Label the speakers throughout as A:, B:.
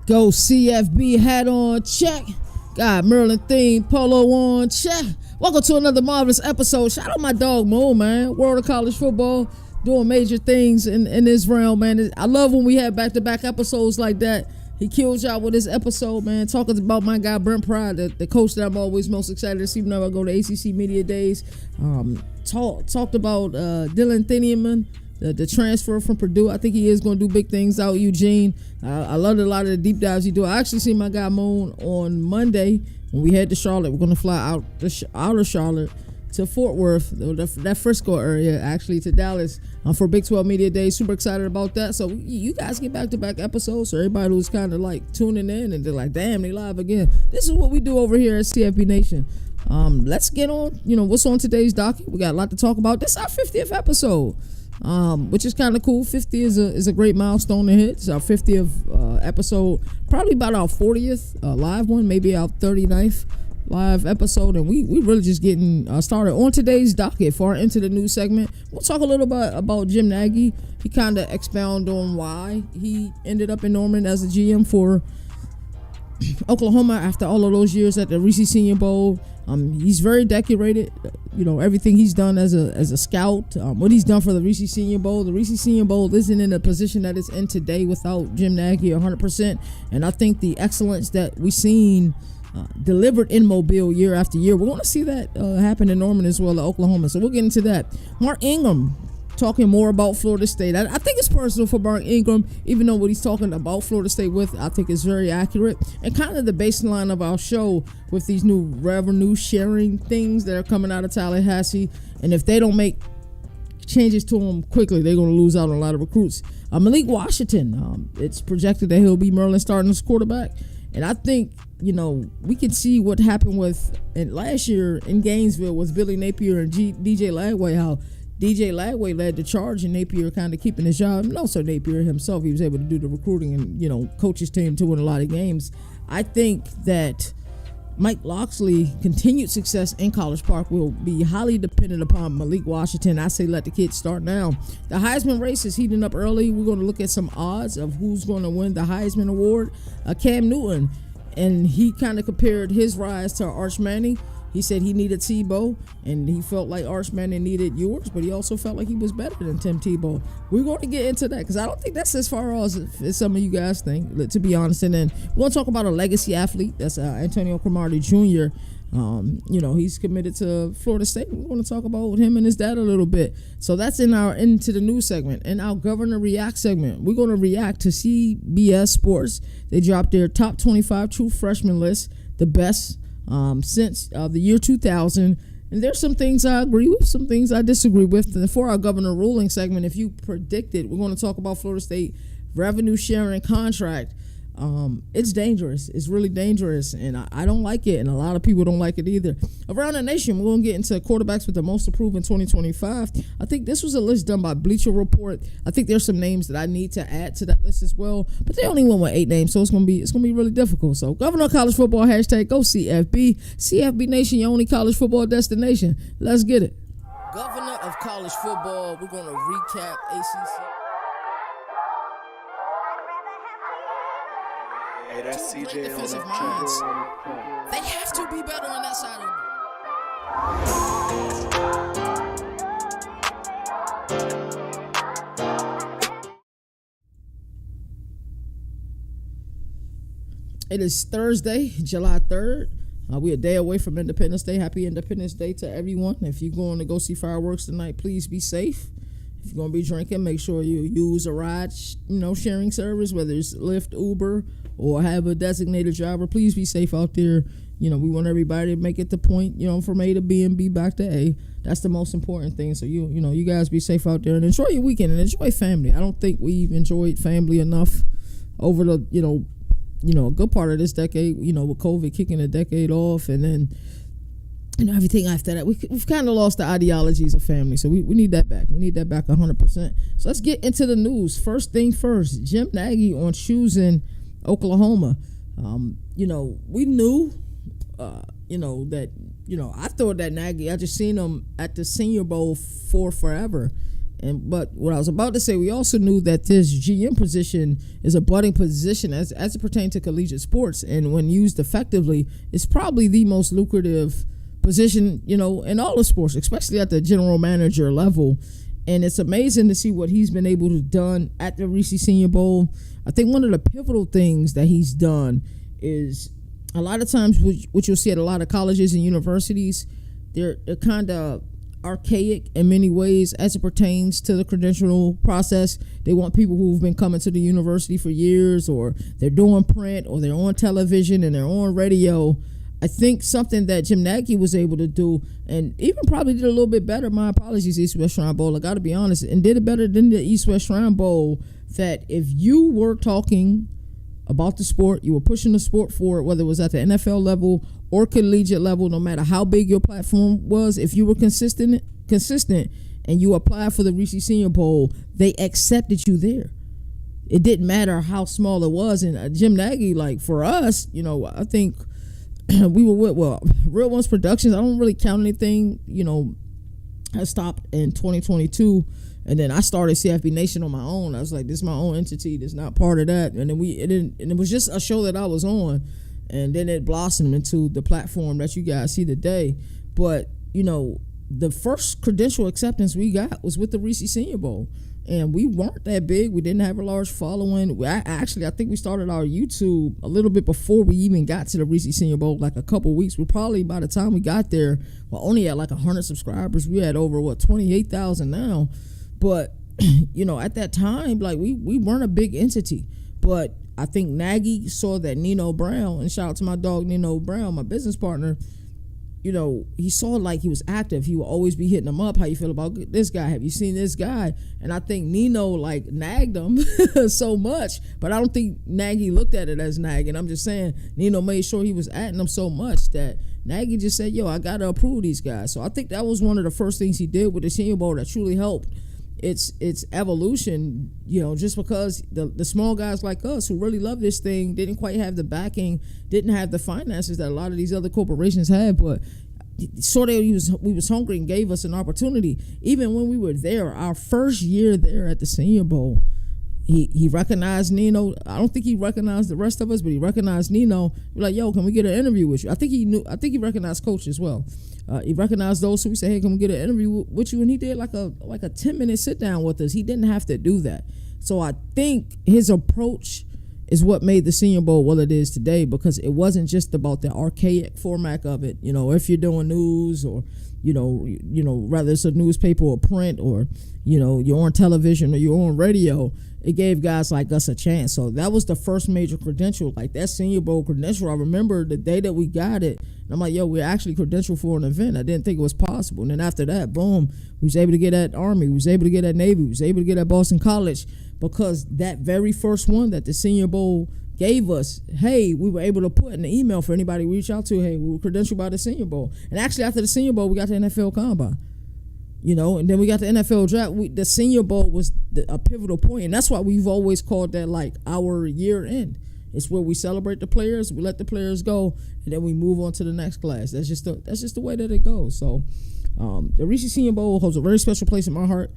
A: Go CFB hat on check. Got Maryland theme polo on check. Welcome to another marvelous episode. Shout out my dog Mo, man. World of college football, doing major things in this realm, man. I love when we have back-to-back episodes like that. He killed y'all with this episode, man. Talking about my guy Brent Pride, the coach that I'm always most excited to see whenever I go to ACC Media Days. Talked about Dylan Thieneman, the transfer from Purdue. I think he is going to do big things out Eugene. I loved a lot of the deep dives he do. I actually seen my guy Moan on Monday when we head to Charlotte. We're going to fly out of Charlotte to Fort Worth, that Frisco area, actually to Dallas for Big 12 Media Days. Super excited about that. So you guys get back-to-back episodes. So everybody who's kind of like tuning in and they're like, damn, they live again. This is what we do over here at CFB Nation. Let's get on, what's on today's docket. We got a lot to talk about. This is our 50th episode. Which is kind of cool. 50 is a great milestone to hit. It's our 50th episode, probably about our 40th live one, maybe our 39th live episode, and we really just getting started on today's docket. Far into the news segment, we'll talk a little bit about Jim Nagy. He kind of expound on why he ended up in Norman as a GM for Oklahoma after all of those years at the Reese Senior Bowl. He's very decorated, everything he's done as a scout, what he's done for the Reese Senior Bowl. The Reese Senior Bowl isn't in the position that it's in today without Jim Nagy 100%. And I think the excellence that we've seen delivered in Mobile year after year, we're going to see that happen in Norman as well as Oklahoma. So we'll get into that. Mark Ingram talking more about Florida State. I think it's personal for Mark Ingram, even though what he's talking about Florida State with, I think is very accurate. And kind of the baseline of our show with these new revenue sharing things that are coming out of Tallahassee. And if they don't make changes to them quickly, they're going to lose out on a lot of recruits. Malik Washington, it's projected that he'll be Maryland's starting quarterback. And I think, we can see what happened with last year in Gainesville with Billy Napier and DJ Lagway, how DJ Lagway led the charge and Napier kind of keeping his job. And also Napier himself, he was able to do the recruiting and, coach his team to win a lot of games. I think that Mike Loxley continued success in College Park will be highly dependent upon Malik Washington. I say let the kids start now. The Heisman race is heating up early. We're going to look at some odds of who's going to win the Heisman Award. Cam Newton, and he kind of compared his rise to Arch Manning. He said he needed Tebow, and he felt like Arch Manning needed yours, but he also felt like he was better than Tim Tebow. We're going to get into that because I don't think that's as far as some of you guys think, to be honest. And then we're going to talk about a legacy athlete. That's Antonio Cromartie Jr. He's committed to Florida State. We're going to talk about him and his dad a little bit. So that's in our into the news segment. In our Governor React segment, we're going to react to CBS Sports. They dropped their top 25 true freshman list, the best since the year 2000. And there's some things I agree with, some things I disagree with. And for our governor ruling segment, if you predicted, we're going to talk about Florida State revenue sharing contract. It's dangerous. It's really dangerous, and I don't like it, and a lot of people don't like it either. Around the nation, we're going to get into quarterbacks with the most approved in 2025. I think this was a list done by Bleacher Report. I think there's some names that I need to add to that list as well, but they only went with 8 names, so it's going to be really difficult. So, Governor of College Football, hashtag go CFB. CFB Nation, your only college football destination. Let's get it. Governor of College Football, we're going to recap ACC.
B: Hey, that's CJ
A: defensive
B: on
A: minds.
B: the
A: They have to be better on that side of it. It is Thursday, July 3rd. We're a day away from Independence Day. Happy Independence Day to everyone. If you're going to go see fireworks tonight, please be safe. If you're going to be drinking, make sure you use a ride, sharing service, whether it's Lyft, Uber, or have a designated driver. Please be safe out there. We want everybody to make it the point, from A to B and B back to A. That's the most important thing. So, you guys be safe out there and enjoy your weekend and enjoy family. I don't think we've enjoyed family enough over the, a good part of this decade, with COVID kicking a decade off, and then, everything after that. We've kind of lost the ideologies of family, so we need that back. We need that back 100%. So let's get into the news. First thing first, Jim Nagy on choosing Oklahoma. We knew, that, I thought that Nagy, I just seen him at the Senior Bowl for forever. But what I was about to say, we also knew that this GM position is a budding position as it pertains to collegiate sports, and when used effectively, it's probably the most lucrative position, in all of sports, especially at the general manager level. And it's amazing to see what he's been able to done at the Reese Senior Bowl. I think one of the pivotal things that he's done is a lot of times, which you'll see at a lot of colleges and universities, they're kind of archaic in many ways as it pertains to the credential process. They want people who've been coming to the university for years, or they're doing print, or they're on television and they're on radio. I think something that Jim Nagy was able to do, and even probably did a little bit better, my apologies, East West Shrine Bowl, I got to be honest, and did it better than the East West Shrine Bowl, that if you were talking about the sport, you were pushing the sport forward, whether it was at the NFL level or collegiate level, no matter how big your platform was, if you were consistent, and you applied for the Reese Senior Bowl, they accepted you there. It didn't matter how small it was. And Jim Nagy, like for us, I think we were with, Real Ones Productions. I don't really count anything, I stopped in 2022. And then I started CFB Nation on my own. I was like, this is my own entity. This is not part of that. And then it was just a show that I was on. And then it blossomed into the platform that you guys see today. But, the first credential acceptance we got was with the Reese Senior Bowl. And we weren't that big. We didn't have a large following. I think we started our YouTube a little bit before we even got to the Reese Senior Bowl, like a couple weeks. We probably, by the time we got there, only had like 100 subscribers. We had over, 28,000 now. But, at that time, like we weren't a big entity. But I think Nagy saw that Nino Brown, and shout out to my dog Nino Brown, my business partner, he saw like he was active. He would always be hitting him up. How you feel about this guy? Have you seen this guy? And I think Nino like nagged him so much, but I don't think Nagy looked at it as nagging. I'm just saying Nino made sure he was atting him so much that Nagy just said, I got to approve these guys. So I think that was one of the first things he did with the Senior Bowl that truly helped its evolution, just because the small guys like us who really love this thing didn't quite have the backing, didn't have the finances that a lot of these other corporations had, but sort of we was hungry and gave us an opportunity. Even when we were there, our first year there at the Senior Bowl, he recognized Nino. I don't think he recognized the rest of us, but he recognized Nino. We're like, can we get an interview with you? I think he recognized Coach as well. He recognized those, so we said, hey, can we get an interview with you? And he did like a 10-minute sit down with us. He didn't have to do that. So I think his approach is what made the Senior Bowl what it is today, because it wasn't just about the archaic format of it. If you're doing news, or whether it's a newspaper or print, or you're on television or you're on radio, it gave guys like us a chance. So that was the first major credential, like that Senior Bowl credential. I remember the day that we got it, and I'm like, we're actually credentialed for an event. I didn't think it was possible. And then after that, boom, we was able to get at Army, we was able to get at Navy, we was able to get at Boston College, because that very first one that the Senior Bowl gave us, hey, we were able to put in the email for anybody to reach out to, hey, we were credentialed by the Senior Bowl. And actually after the Senior Bowl, we got the NFL Combine. And then we got the NFL Draft. The Senior Bowl was a pivotal point, and that's why we've always called that like our year end. It's where we celebrate the players, we let the players go, and then we move on to the next class. That's just the way that it goes. So the Reese Senior Bowl holds a very special place in my heart.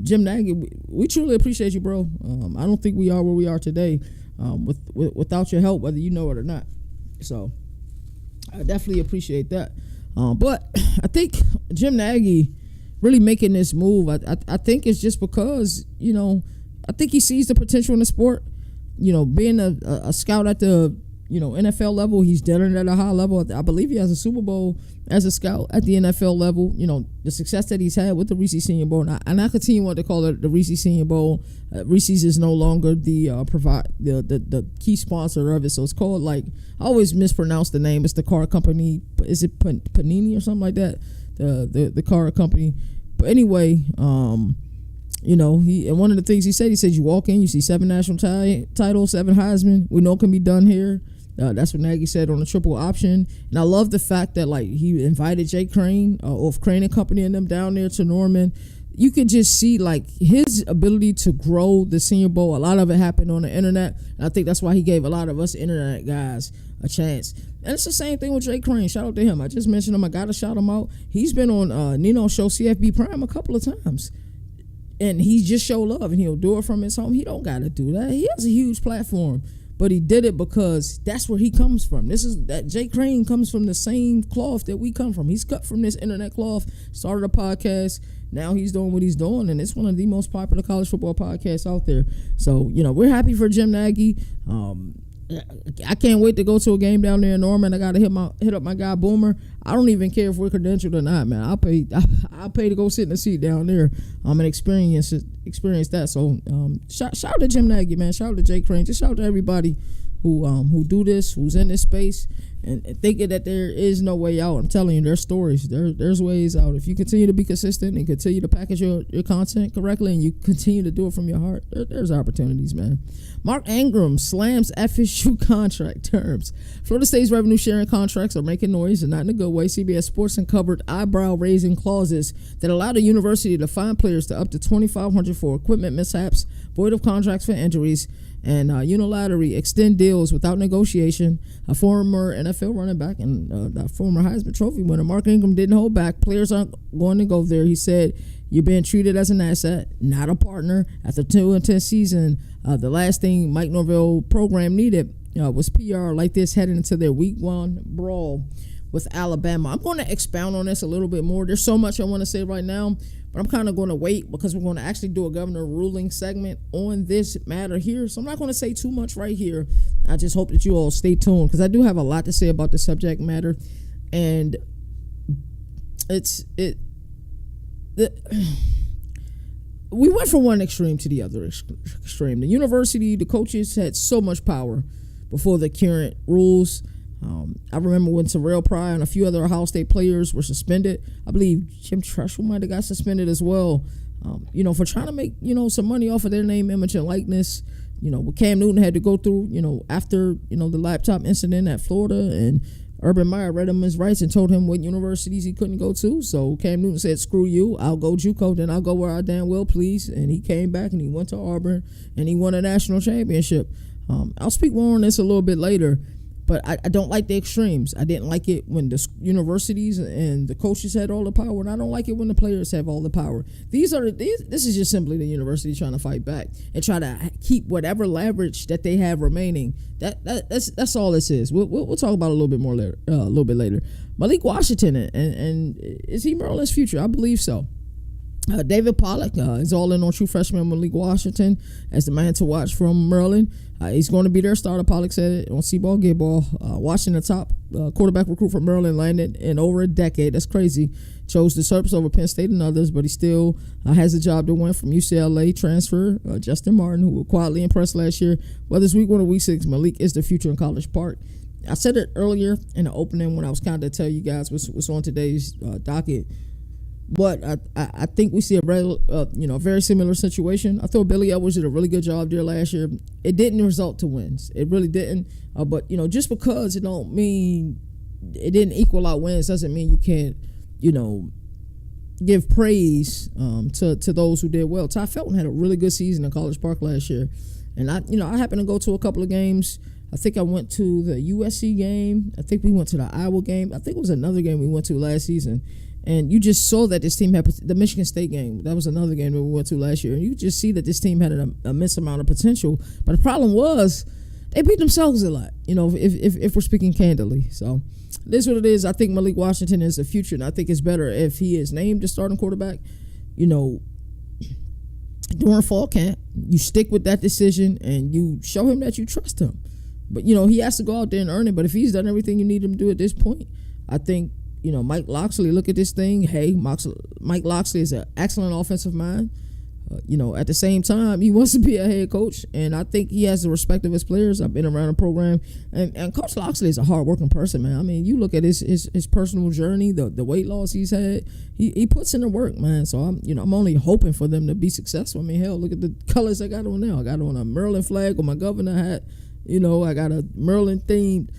A: Jim Nagy, we truly appreciate you, bro. I don't think we are where we are today without your help, whether you know it or not. So I definitely appreciate that. But I think Jim Nagy really making this move, I think it's just because, I think he sees the potential in the sport. Being a scout at the, NFL level, he's done it at a high level. I believe he has a Super Bowl as a scout at the NFL level. The success that he's had with the Reese Senior Bowl, and I continue to call it the Reese Senior Bowl. Reese's is no longer the key sponsor of it, so it's called, like, I always mispronounce the name. It's the car company. Is it Panini or something like that? The car company. But anyway, he, and one of the things he said, you walk in, you see 7 national titles, 7 Heisman. We know it can be done here. That's what Nagy said on the triple option. And I love the fact that, like, he invited Jay Crane of Crane and Company and them down there to Norman. You could just see, like, his ability to grow the Senior Bowl. A lot of it happened on the internet. And I think that's why he gave a lot of us internet guys a chance. And it's the same thing with Jay Crane. Shout out to him. I just mentioned him. I got to shout him out. He's been on Nino's show, CFB Prime, a couple of times. and he just show love and he'll do it from his home. He don't got to do that. He has a huge platform, but he did it because that's where he comes from. Jay Crane comes from the same cloth that we come from. He's cut from this internet cloth, started a podcast. Now he's doing what he's doing, and it's one of the most popular college football podcasts out there. So, we're happy for Jim Nagy. I can't wait to go to a game down there in Norman. I got to hit up my guy Boomer. I don't even care if we're credentialed or not, man. I'll pay to go sit in the seat down there and experience that. So shout out to Jim Nagy, man. Shout out to Jay Crane. Just shout out to everybody who do this, who's in this space, and thinking that there is no way out. I'm telling you, there's stories. There's ways out. If you continue to be consistent and continue to package your content correctly and you continue to do it from your heart, there's opportunities, man. Mark Ingram slams FSU contract terms. Florida State's revenue sharing contracts are making noise, and not in a good way. CBS Sports uncovered eyebrow-raising clauses that allow the university to fine players to up to $2,500 for equipment mishaps, void of contracts for injuries, and unilaterally extend deals without negotiation. A former NFL running back and a former Heisman Trophy winner, Mark Ingram, didn't hold back. Players aren't going to go there. He said, "You're being treated as an asset, not a partner." After 2-10 season, the last thing Mike Norvell program needed was PR like this heading into their Week 1 brawl with Alabama. I'm going to expound on this a little bit more. There's so much I want to say right now, but I'm kind of going to wait because we're going to actually do a governor ruling segment on this matter here. So I'm not going to say too much right here. I just hope that you all stay tuned because I do have a lot to say about the subject matter. And we went from one extreme to the other extreme. The university, the coaches had so much power before the current rules. I remember when Terrell Pryor and a few other Ohio State players were suspended. I believe Jim Tressel might have got suspended as well, for trying to make, some money off of their name, image, and likeness. What Cam Newton had to go through, after, the laptop incident at Florida, and Urban Meyer read him his rights and told him what universities he couldn't go to. So Cam Newton said, "Screw you, I'll go JUCO, then I'll go where I damn well please." And he came back and he went to Auburn and he won a national championship. I'll speak more on this a little bit later. But I don't like the extremes. I didn't like it when the universities and the coaches had all the power, and I don't like it when the players have all the power. This is just simply the university trying to fight back and try to keep whatever leverage that they have remaining. That's all this is. We'll talk about it a little bit later. Malik Washington and is he Maryland's future? I believe so. David Pollack is all in on true freshman Malik Washington as the man to watch from Maryland. He's going to be their starter. Pollack said it on C-Ball, Get Ball. Washington, top quarterback recruit from Maryland, landed in over a decade. That's crazy. Chose the Terps over Penn State and others, but he still has a job to win from UCLA transfer Justin Martin, who quietly impressed last year. Whether it's week 1 or week 6, Malik is the future in College Park. I said it earlier in the opening when I was kind of tell you guys what's on today's docket. But I think we see a very similar situation. I thought Billy Edwards did a really good job there last year. It didn't result to wins. It really didn't. But just because it don't mean it didn't equal out wins doesn't mean you can't, give praise to those who did well. Ty Felton had a really good season in College Park last year, and I happened to go to a couple of games. I think I went to the USC game. I think we went to the Iowa game. I think it was another game we went to last season. And you just saw that this team had the Michigan State game. That was another game that we went to last year. And you just see that this team had an immense amount of potential. But the problem was they beat themselves a lot, if we're speaking candidly. So this is what it is. I think Malik Washington is the future, and I think it's better if he is named the starting quarterback, during fall camp. You stick with that decision, and you show him that you trust him. But, he has to go out there and earn it. But if he's done everything you need him to do at this point, I think, Mike Locksley, look at this thing. Hey, Mike Locksley is an excellent offensive mind. At the same time, he wants to be a head coach, and I think he has the respect of his players. I've been around the program, and Coach Locksley is a hard-working person, man. I mean, you look at his personal journey, the weight loss he's had. He puts in the work, man. So I'm only hoping for them to be successful. I mean, hell, look at the colors I got on now. I got on a Maryland flag with my governor hat. I got a Maryland-themed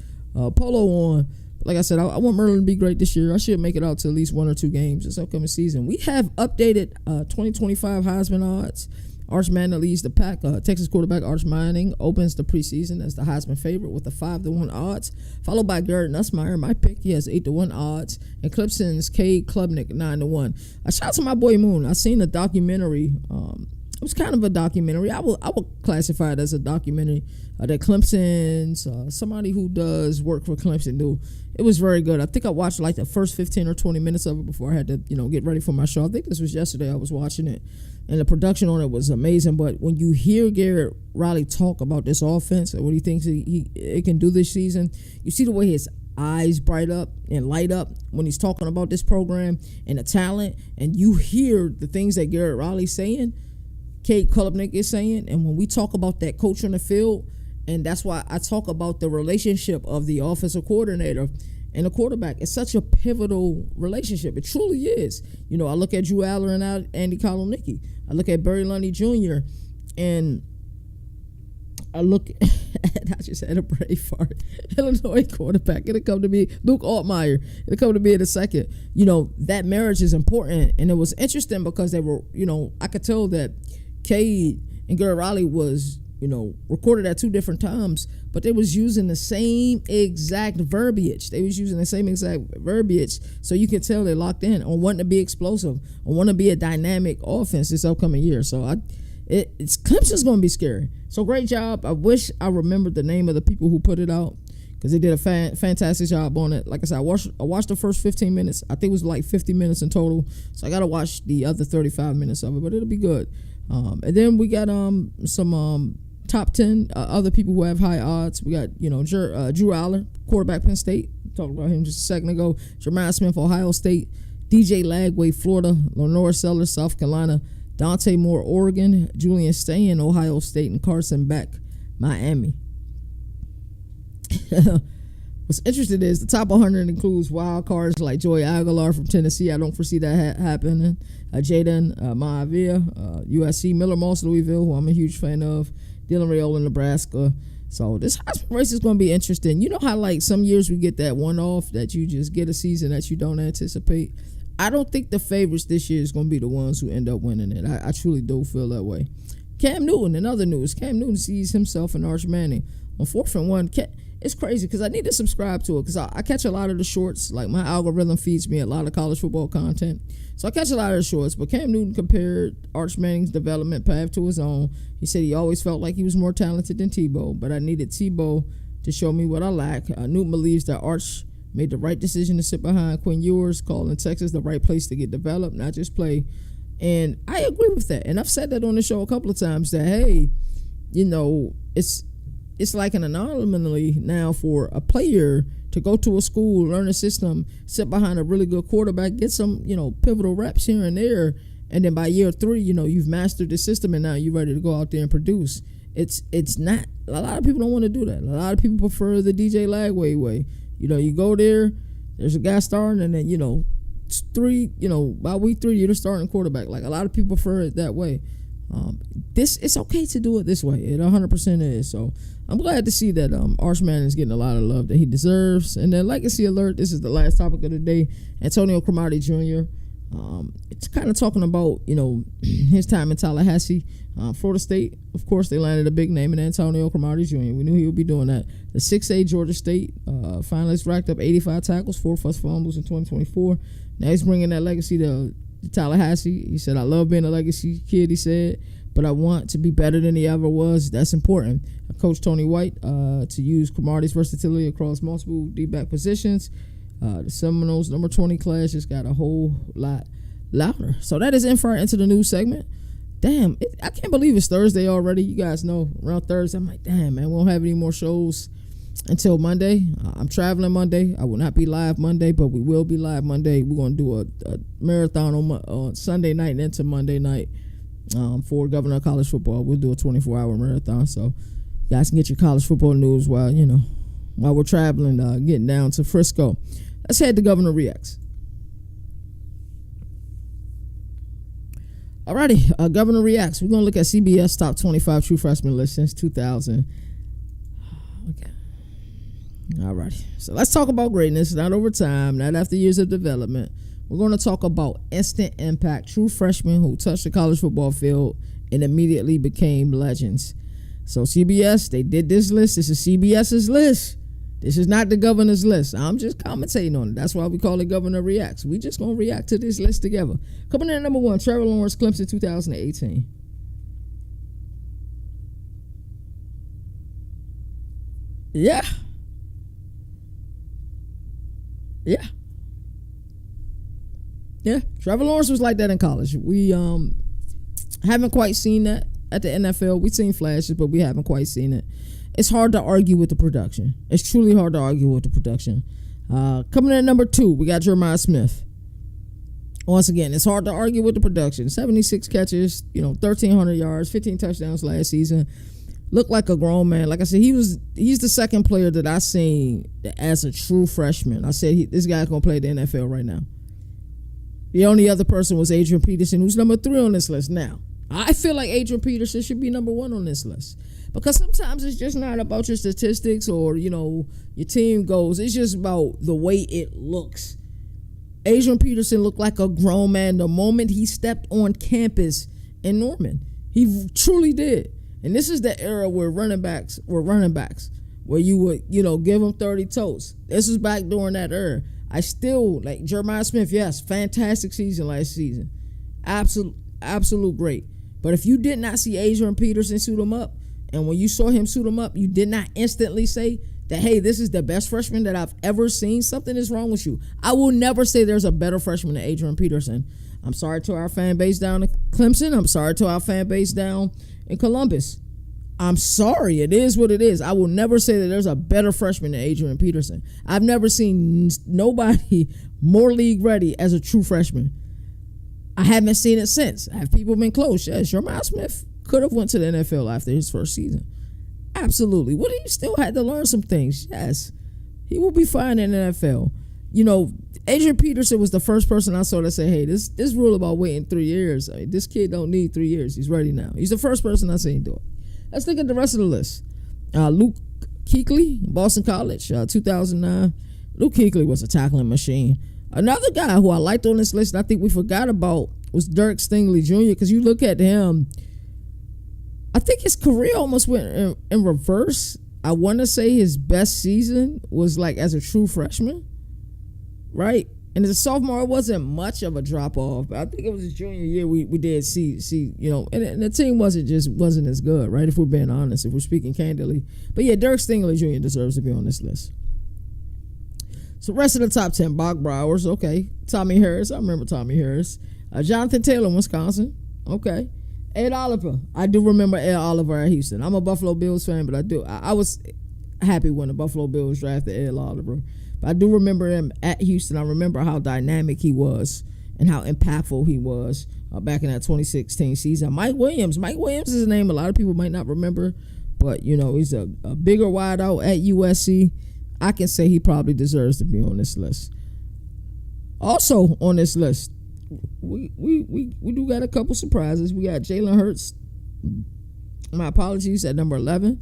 A: polo on. Like I said, I want Maryland to be great this year. I should make it out to at least 1 or 2 games this upcoming season. We have updated 2025 Heisman odds Arch Manning leads the pack. Texas quarterback Arch Manning opens the preseason as the Heisman favorite with a 5-1 odds, followed by Garrett Nussmeier, my pick. He has 8-1 odds, and Clemson's Cade Klubnik 9-1. A shout out to my boy Moon. I seen a documentary. It was kind of a documentary. I would classify it as a documentary that Clemson's somebody who does work for Clemson do. It was very good. I think I watched like the first 15 or 20 minutes of it before I had to, get ready for my show. I think this was yesterday I was watching it, and the production on it was amazing. But when you hear Garrett Riley talk about this offense and what he thinks it can do this season, you see the way his eyes bright up and light up when he's talking about this program and the talent, and you hear the things that Garrett Riley's saying, Cade Klubnik is saying, and when we talk about that coach on the field, and that's why I talk about the relationship of the offensive coordinator and the quarterback. It's such a pivotal relationship. It truly is. I look at Drew Aller and Andy Kolonnicki. I look at Barry Lundy Jr. and I look at, I just had a brain fart, Illinois quarterback. It'll come to me, Luke Altmaier. It'll come to me in a second. That marriage is important. And it was interesting because they were, I could tell that Cade and Garrett Riley was, recorded at 2 different times, but they was using the same exact verbiage. So you can tell they're locked in on wanting to be explosive, on wanting to be a dynamic offense this upcoming year. So it's Clemson's going to be scary. So great job. I wish I remembered the name of the people who put it out because they did a fantastic job on it. Like I said, I watched the first 15 minutes. I think it was like 50 minutes in total. So I got to watch the other 35 minutes of it, but it'll be good. And then we got some top 10 other people who have high odds. We got, Drew Aller, quarterback, Penn State. Talked about him just a second ago. Jermaine Smith, Ohio State. DJ Lagway, Florida. Lenore Sellers, South Carolina. Dante Moore, Oregon. Julian Stayen, Ohio State. And Carson Beck, Miami. What's interesting is the top 100 includes wild cards like Joey Aguilar from Tennessee. I don't foresee that happening. Jaden Maavia, USC. Miller Moss, Louisville, who I'm a huge fan of. Dylan Raiola, Nebraska. So this Heisman race is going to be interesting. You know how like some years we get that one-off that you just get a season that you don't anticipate? I don't think the favorites this year is going to be the ones who end up winning it. I truly do feel that way. Cam Newton, in other news, Cam Newton sees himself and Arch Manning on 4th and 1. It's crazy because I need to subscribe to it because I catch a lot of the shorts. Like my algorithm feeds me a lot of college football content. So I catch a lot of the shorts. But Cam Newton compared Arch Manning's development path to his own. He said he always felt like he was more talented than Tebow, but I needed Tebow to show me what I lack. Newton believes that Arch made the right decision to sit behind Quinn Ewers, calling Texas the right place to get developed, not just play. And I agree with that. And I've said that on the show a couple of times that, hey, it's like an anomaly now for a player to go to a school, learn a system, sit behind a really good quarterback, get some, pivotal reps here and there, and then by year 3, you've mastered the system and now you're ready to go out there and produce. It's not, a lot of people don't want to do that. A lot of people prefer the DJ Lagway way. You go there, there's a guy starting, and then, by week 3, you're the starting quarterback. Like a lot of people prefer it that way. It's okay to do it this way. It 100% is. So I'm glad to see that Arch Manning is getting a lot of love that he deserves. And then legacy alert. This is the last topic of the day. Antonio Cromartie Jr. It's kind of talking about his time in Tallahassee, Florida State. Of course, they landed a big name in Antonio Cromartie Jr. We knew he would be doing that. The 6A Georgia State finalist racked up 85 tackles, 4 forced fumbles in 2024. Now he's bringing that legacy to Tallahassee. He said, I love being a legacy kid, he said, but I want to be better than he ever was. That's important. Coach Tony White to use Cromartie's versatility across multiple D-back positions. The Seminoles number 20 class just got a whole lot louder. So that is in for our Into the News segment. Damn, I can't believe it's Thursday already. You guys know, around Thursday, I'm like, damn, man, we won't have any more shows until Monday. I'm traveling Monday. I will not be live Monday, but we will be live Monday. We're going to do a marathon on Sunday night and into Monday night for Governor of College Football. We'll do a 24-hour marathon, so you guys can get your college football news while we're traveling, getting down to Frisco. Let's head to Governor Reacts. Alrighty, Governor Reacts. We're going to look at CBS top 25 true freshman list since 2000. Okay. Alrighty. So let's talk about greatness, not over time, not after years of development. We're going to talk about instant impact, true freshmen who touch the college football field and immediately became legends. So CBS, they did this list. This is CBS's list. This is not the governor's list. I'm just commentating on it. That's why we call it Governor Reacts. We just going to react to this list together. Coming in at number 1, Trevor Lawrence, Clemson 2018. Yeah. Trevor Lawrence was like that in college. We haven't quite seen that at the NFL. We've seen flashes, but we haven't quite seen it. It's hard to argue with the production. It's truly hard to argue with the production. Coming in at number 2, we got Jeremiah Smith. Once again, it's hard to argue with the production. 76 catches, 1,300 yards, 15 touchdowns last season. Looked like a grown man. Like I said, he's the second player that I seen as a true freshman. I said this guy's gonna play the NFL right now. The only other person was Adrian Peterson, who's number 3 on this list. Now, I feel like Adrian Peterson should be number 1 on this list. Because sometimes it's just not about your statistics or, your team goals. It's just about the way it looks. Adrian Peterson looked like a grown man the moment he stepped on campus in Norman. He truly did. And this is the era where running backs were running backs, where you would, give them 30 totes. This was back during that era. I still, like Jeremiah Smith, yes, fantastic season last season. Absolute great. But if you did not see Adrian Peterson suit him up, and when you saw him suit him up, you did not instantly say that, hey, this is the best freshman that I've ever seen. Something is wrong with you. I will never say there's a better freshman than Adrian Peterson. I'm sorry to our fan base down in Clemson. I'm sorry to our fan base down in Columbus. I'm sorry. It is what it is. I will never say that there's a better freshman than Adrian Peterson. I've never seen nobody more league ready as a true freshman. I haven't seen it since. Have people been close? Yes, Jeremiah Smith could have went to the NFL after his first season. Absolutely. Would he still had to learn some things? Yes. He will be fine in the NFL. Adrian Peterson was the first person I saw that say, hey, this rule about waiting 3 years, this kid don't need 3 years. He's ready now. He's the first person I seen do it. Let's look at the rest of the list. Luke Kuechly, Boston College, 2009. Luke Kuechly was a tackling machine. Another guy who I liked on this list, and I think we forgot about, was Dirk Stingley Jr. Because you look at him, I think his career almost went in reverse. I want to say his best season was like as a true freshman, right? And as a sophomore, it wasn't much of a drop off. But I think it was his junior year we did see and the team wasn't as good, right? If we're being honest, if we're speaking candidly. But yeah, Dirk Stingley Jr. deserves to be on this list. So rest of the top 10, Bach Browers, okay. Tommy Harris, I remember Tommy Harris. Jonathan Taylor, Wisconsin, okay. Ed Oliver, I do remember Ed Oliver at Houston. I'm a Buffalo Bills fan, but I was happy when the Buffalo Bills drafted Ed Oliver. But I do remember him at Houston. I remember how dynamic he was and how impactful he was back in that 2016 season. Mike Williams is a name a lot of people might not remember, but he's a bigger wideout at USC. I can say he probably deserves to be on this list. Also on this list, we do got a couple surprises. We got Jalen Hurts. My apologies, at number 11.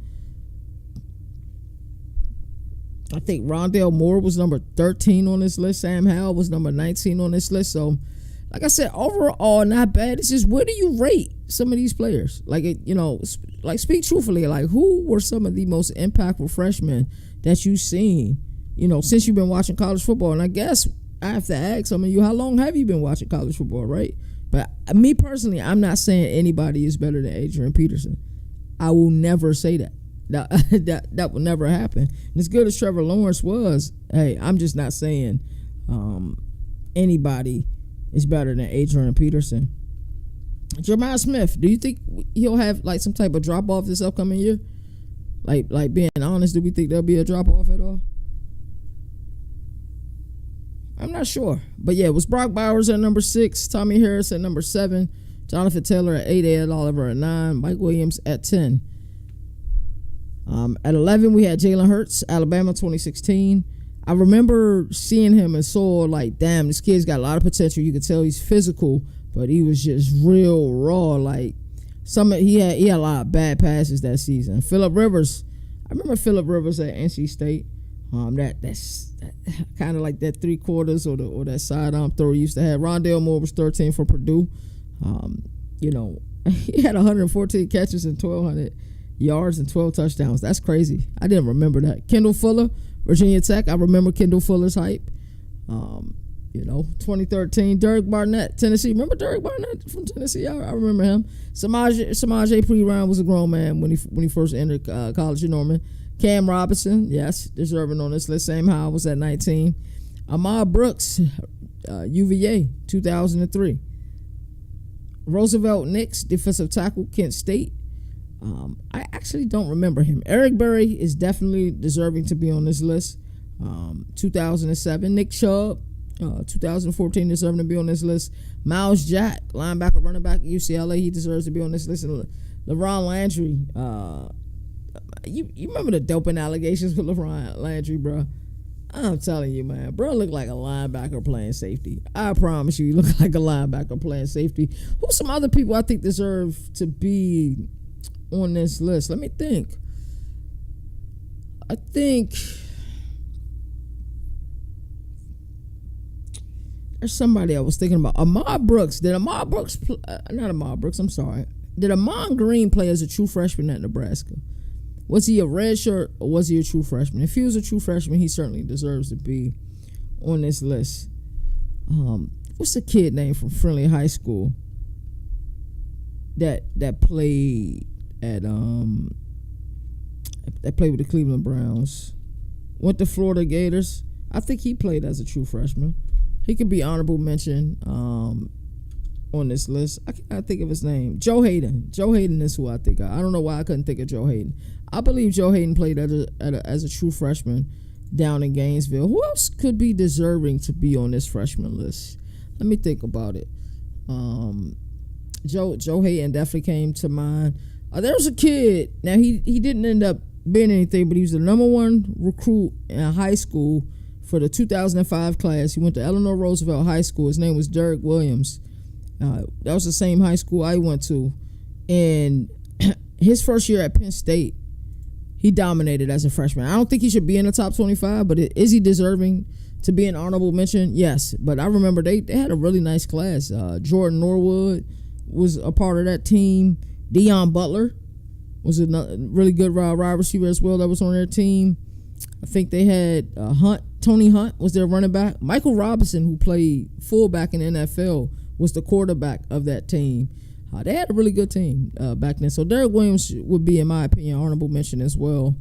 A: I think Rondale Moore was number 13 on this list. Sam Howell was number 19 on this list. So, like I said, overall, not bad. It's just, where do you rate some of these players? Like, speak truthfully. Like, who were some of the most impactful freshmen that you've seen, since you've been watching college football? And I guess I have to ask some of you, how long have you been watching college football, right? But me personally, I'm not saying anybody is better than Adrian Peterson. I will never say that. That will never happen. And as good as Trevor Lawrence was, hey, I'm just not saying anybody is better than Adrian Peterson. Jeremiah Smith, do you think he'll have like some type of drop off this upcoming year? Like being honest, do we think there'll be a drop off at all? I'm not sure. But yeah, it was Brock Bowers at number 6, Tommy Harris at number 7, Jonathan Taylor at 8, Ed Oliver at 9, Mike Williams at 10. At 11, we had Jalen Hurts, Alabama 2016. I remember seeing him and saw, like, damn, this kid's got a lot of potential. You could tell he's physical, but he was just real raw. Like, he had a lot of bad passes that season. Phillip Rivers, I remember Phillip Rivers at NC State. That's kind of like that 3/4 or that sidearm throw he used to have. Rondale Moore was 13 for Purdue. He had 114 catches and 1,200 yards and 12 touchdowns. That's crazy. I didn't remember that. Kendall Fuller, Virginia Tech. I remember Kendall Fuller's hype. 2013, Derek Barnett, Tennessee. Remember Derek Barnett from Tennessee? I remember him. Samaje Perine was a grown man when he first entered College of Norman. Cam Robinson, yes, deserving on this list. Same how I was at 19. Ahmad Brooks, UVA, 2003. Roosevelt Nix, defensive tackle, Kent State. I actually don't remember him. Eric Berry is definitely deserving to be on this list. 2007, Nick Chubb, 2014, deserving to be on this list. Miles Jack, linebacker, running back at UCLA, he deserves to be on this list. And LeRon Landry, you remember the doping allegations with LeRon Landry, bro? I'm telling you, man, bro looked like a linebacker playing safety. I promise you, he looked like a linebacker playing safety. Who's some other people I think deserve to be on this list? Let me think. I think there's somebody I was thinking about. Ahmad Brooks. Did Ahmad Brooks, not Ahmad Brooks, I'm sorry. Did Ahman Green play as a true freshman at Nebraska? Was he a redshirt or was he a true freshman? If he was a true freshman, he certainly deserves to be on this list. What's the kid name from Friendly High School that played at that played with the Cleveland Browns? Went to Florida Gators. I think he played as a true freshman. He could be honorable mention on this list. I can't think of his name. Joe Hayden. Joe Hayden is who I think of. I don't know why I couldn't think of Joe Hayden. I believe Joe Hayden played as a true freshman down in Gainesville. Who else could be deserving to be on this freshman list? Let me think about it. Joe Hayden definitely came to mind. There was a kid. Now he didn't end up being anything, but he was the number one recruit in high school for the 2005 class. He went to Eleanor Roosevelt High School. His name was Derek Williams. That was the same high school I went to. And his first year at Penn State, he dominated as a freshman. I don't think he should be in the top 25, but is he deserving to be an honorable mention? Yes. But I remember they had a really nice class. Jordan Norwood was a part of that team. Deion Butler was a really good wide receiver as well that was on their team. I think they had Tony Hunt was their running back. Michael Robinson, who played fullback in the NFL, was the quarterback of that team. They had a really good team back then. So Derek Williams would be, in my opinion, honorable mention as well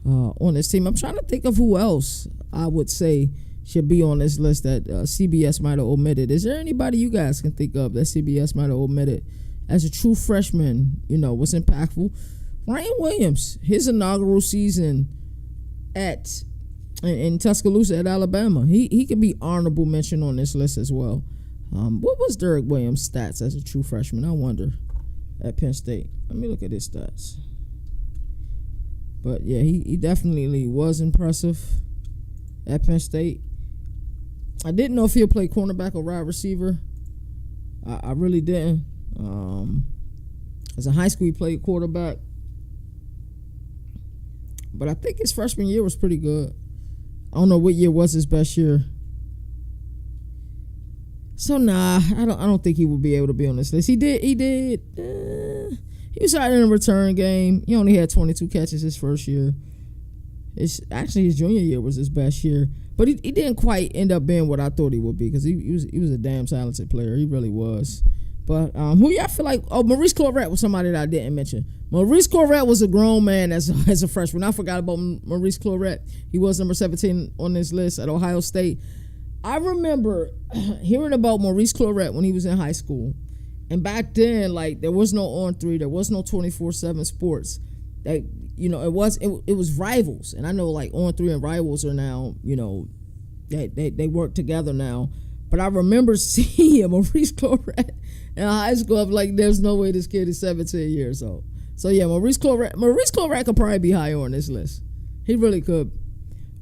A: on this team. I'm trying to think of who else I would say should be on this list that CBS might have omitted. Is there anybody you guys can think of that CBS might have omitted as a true freshman, was impactful? Ryan Williams, his inaugural season in Tuscaloosa at Alabama, he could be honorable mention on this list as well. What was Derek Williams' stats as a true freshman? I wonder at Penn State. Let me look at his stats. But yeah, he definitely was impressive at Penn State. I didn't know if he'll play cornerback or wide receiver. I really didn't. As a high school, he played quarterback. But I think his freshman year was pretty good. I don't know what year was his best year. So nah, I don't think he would be able to be on this list. He was out in a return game. He only had 22 catches his first year. Actually his junior year was his best year, but he didn't quite end up being what I thought he would be, because he was a damn talented player. He really was. But who y'all feel like? Oh, Maurice Clarett was somebody that I didn't mention. Maurice Clarett was a grown man as a freshman. I forgot about Maurice Clarett. He was number 17 on this list at Ohio State. I remember hearing about Maurice Clarett when he was in high school. And back then, like, there was no On3, there was no 24/7 sports. That, it was Rivals. And I know, like, On3 and Rivals are now, they work together now. But I remember seeing Maurice Clarett in high school. I'm like, there's no way this kid is 17 years old. So yeah, Maurice Clarett could probably be higher on this list. He really could.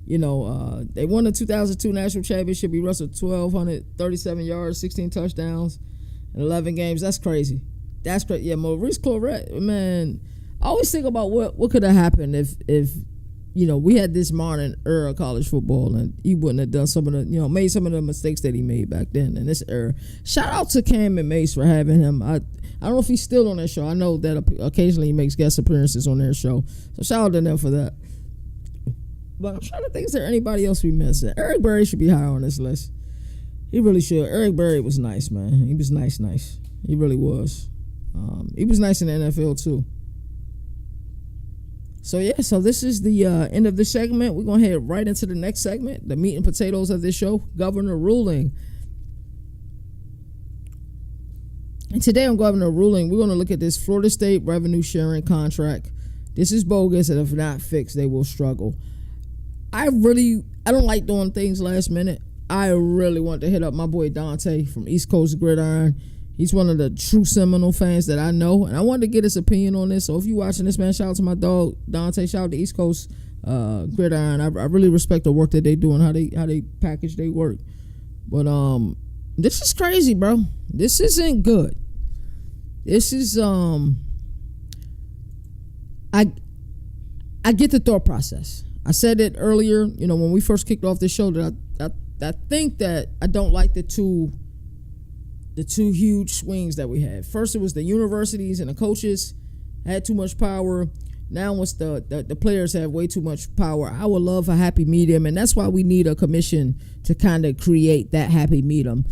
A: They won the 2002 national championship. He wrestled 1,237 yards, 16 touchdowns, in 11 games. That's crazy. Yeah, Maurice Clarett, man. I always think about what could have happened if we had this modern era of college football, and he wouldn't have done some of the, made some of the mistakes that he made back then in this era. Shout out to Cam and Mace for having him. I don't know if he's still on their show. I know that occasionally he makes guest appearances on their show. So shout out to them for that. But I'm trying to think, is there anybody else we missing? Eric Berry should be higher on this list. He really should. Eric Berry was nice, man. He was nice. He really was. He was nice in the NFL too. So this is the end of this segment. We're going to head right into the next segment, the meat and potatoes of this show, Governor Ruling. And today on Governor Ruling, we're going to look at this Florida State revenue sharing contract. This is bogus, and if not fixed, they will struggle. I don't like doing things last minute. I really want to hit up my boy Dante from East Coast Gridiron. He's one of the true Seminole fans that I know, and I wanted to get his opinion on this. So if you're watching this, man, shout out to my dog Dante. Shout out to East Coast Gridiron. I really respect the work that they do and how they package their work. But this is crazy, bro. This isn't good. This is I get the thought process. I said it earlier, when we first kicked off this show, that I think that I don't like the two huge swings that we had. First, it was the universities and the coaches had too much power. Now it's the players have way too much power. I would love a happy medium, and that's why we need a commission to kind of create that happy medium.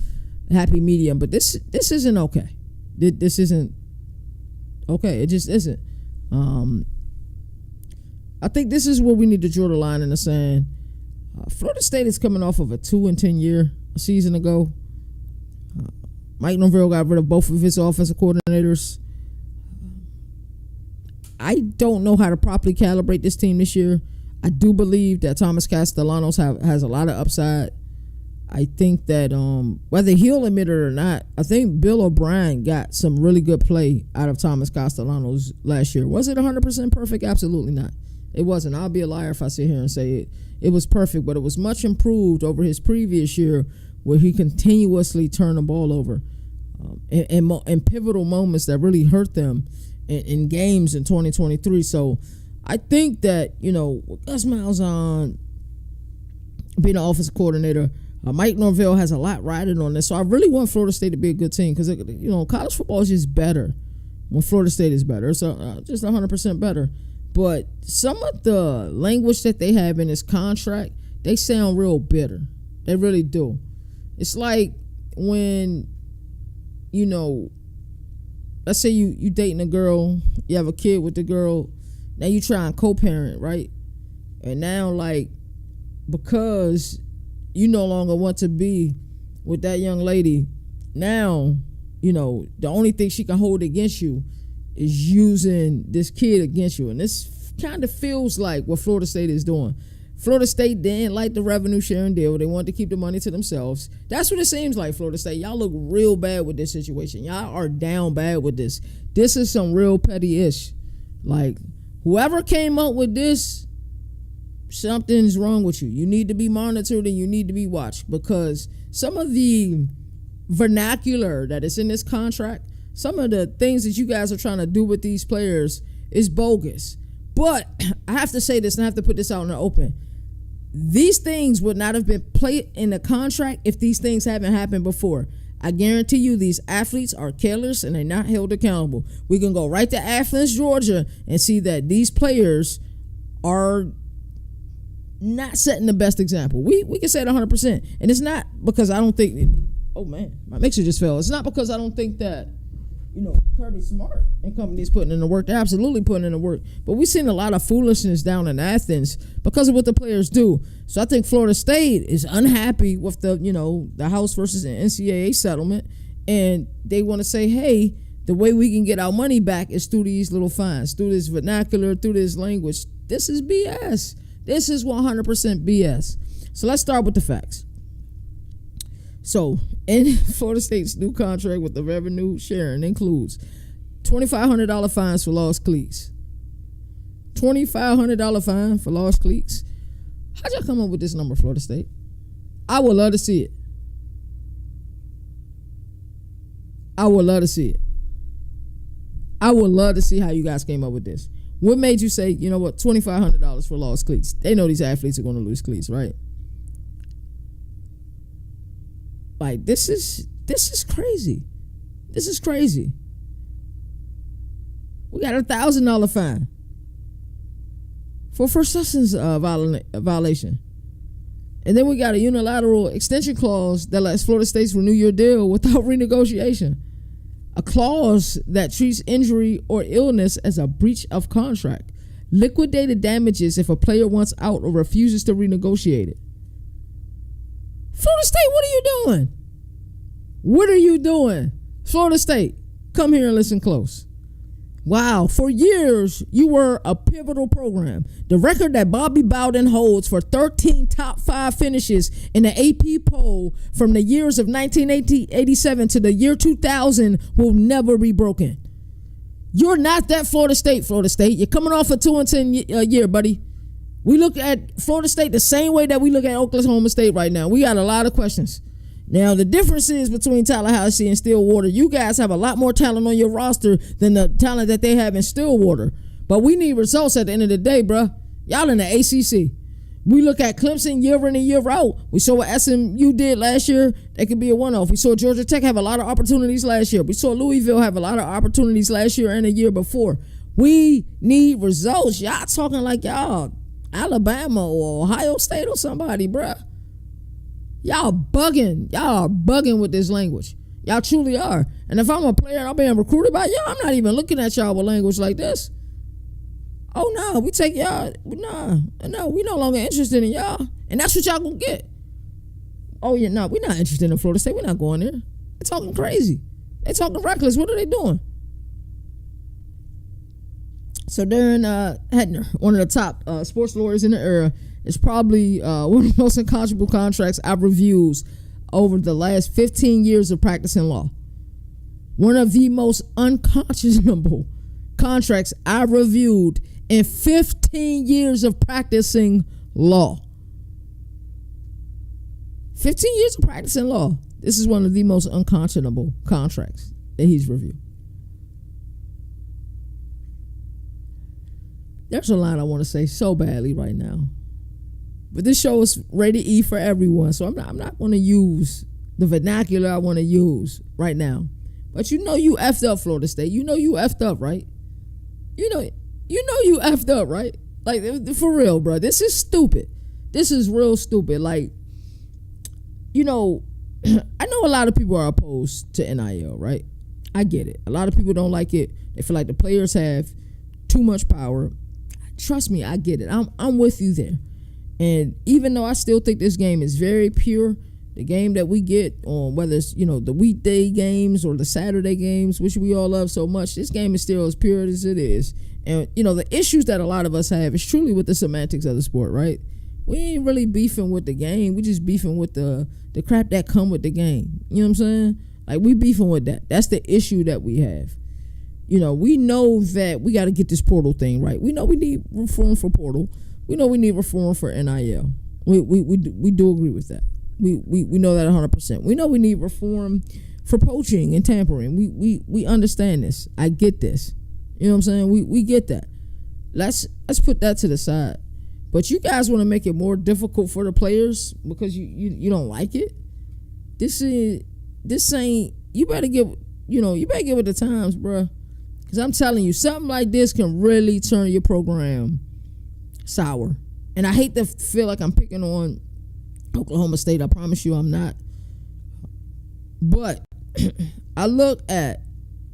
A: But this isn't okay. This isn't okay. It just isn't. I think this is where we need to draw the line in the sand. Florida State is coming off of a 2-10 year a season ago. Mike Norvell got rid of both of his offensive coordinators. I don't know how to properly calibrate this team this year. I do believe that Thomas Castellanos has a lot of upside. I think that whether he'll admit it or not, I think Bill O'Brien got some really good play out of Thomas Castellanos last year. Was it 100% perfect? Absolutely not. It wasn't. I'll be a liar if I sit here and say it was perfect, but it was much improved over his previous year where he continuously turned the ball over in pivotal moments that really hurt them in games in 2023. So I think that, with Gus Malzahn being an offensive coordinator, Mike Norvell has a lot riding on this. So I really want Florida State to be a good team because, college football is just better when Florida State is better. It's just 100% better. But some of the language that they have in this contract, they sound real bitter. They really do. It's like when, let's say you dating a girl, you have a kid with the girl, now you try and co-parent, right? And now, because you no longer want to be with that young lady, now, the only thing she can hold against you is using this kid against you. And this kind of feels like what Florida State is doing. Florida State didn't like the revenue sharing deal. They wanted to keep the money to themselves. That's what it seems like, Florida State. Y'all look real bad with this situation. Y'all are down bad with this. This is some real petty-ish. Whoever came up with this, something's wrong with you. You need to be monitored and you need to be watched because some of the vernacular that is in this contract, some of the things that you guys are trying to do with these players is bogus. But I have to say this and I have to put this out in the open. These things would not have been played in the contract if these things haven't happened before. I guarantee you these athletes are careless and they're not held accountable. We can go right to Athens, Georgia and see that these players are not setting the best example. We can say it 100%. And it's not because I don't think, oh man, my mixer just fell. It's not because I don't think that, Kirby Smart and companies putting in the work. They're absolutely putting in the work. But we've seen a lot of foolishness down in Athens because of what the players do. So I think Florida State is unhappy with the House versus the NCAA settlement. And they want to say, hey, the way we can get our money back is through these little fines, through this vernacular, through this language. This is BS. This is 100% BS. So let's start with the facts. So, in Florida State's new contract with the revenue sharing includes $2,500 fines for lost cleats. $2,500 fine for lost cleats. How'd y'all come up with this number, Florida State? I would love to see it. I would love to see it. I would love to see how you guys came up with this. What made you say, you know what, $2,500 for lost cleats? They know these athletes are going to lose cleats, right? Like, this is crazy. This is crazy. We got a $1,000 fine for first substance violation. And then we got a unilateral extension clause that lets Florida State renew your deal without renegotiation. A clause that treats injury or illness as a breach of contract. Liquidated damages if a player wants out or refuses to renegotiate it. Florida State, what are you doing? What are you doing? Florida State, come here and listen close. Wow, for years, you were a pivotal program. The record that Bobby Bowden holds for 13 top 5 finishes in the AP poll from the years of 1987 to the year 2000 will never be broken. You're not that Florida State. You're coming off a 2-10 year, buddy. We look at Florida State the same way that we look at Oklahoma State right now. We got a lot of questions. Now, the difference is between Tallahassee and Stillwater, you guys have a lot more talent on your roster than the talent that they have in Stillwater. But we need results at the end of the day, bruh. Y'all in the ACC. We look at Clemson year in and year out. We saw what SMU did last year. That could be a one-off. We saw Georgia Tech have a lot of opportunities last year. We saw Louisville have a lot of opportunities last year and the year before. We need results. Y'all talking like y'all Alabama or Ohio State or somebody, bruh. Y'all bugging. Y'all are bugging with this language. Y'all truly are. And if I'm a player and I'm being recruited by y'all, I'm not even looking at y'all with language like this. Oh, no, we take y'all. No, we no longer interested in y'all. And that's what y'all gonna get. Oh, yeah, no, we're not interested in Florida State. We're not going there. They're talking crazy. They're talking reckless. What are they doing? So Darren Hetner, one of the top sports lawyers in the era, is probably one of the most unconscionable contracts I've reviewed over the last 15 years of practicing law. One of the most unconscionable contracts I've reviewed in 15 years of practicing law. 15 years of practicing law. This is one of the most unconscionable contracts that he's reviewed. There's a lot I want to say so badly right now. But this show is rated E for everyone, so I'm not going to use the vernacular I want to use right now. But you know you effed up, Florida State. You know you effed up, right? You know you effed up, right? Like, for real, bro. This is stupid. This is real stupid. Like, you know, I know a lot of people are opposed to NIL, right? I get it. A lot of people don't like it. They feel like the players have too much power. Trust me, I get it. I'm with you there. And even though I still think this game is very pure, the game that we get on, whether it's, you know, the weekday games or the Saturday games, which we all love so much, this game is still as pure as it is. And, you know, the issues that a lot of us have is truly with the semantics of the sport, right? We ain't really beefing with the game. We just beefing with the crap that come with the game. You know what I'm saying? Like, we beefing with that. That's the issue that we have. You know, we know that we got to get this portal thing right. We know we need reform for portal. We know we need reform for NIL. We do agree with that. We know that 100%. We know we need reform for poaching and tampering. We understand this. I get this. You know what I'm saying? We get that. Let's put that to the side. But you guys want to make it more difficult for the players because you don't like it. This ain't. You better get with the times, bruh. Because I'm telling you, something like this can really turn your program sour. And I hate to feel like I'm picking on Oklahoma State. I promise you I'm not. But I look at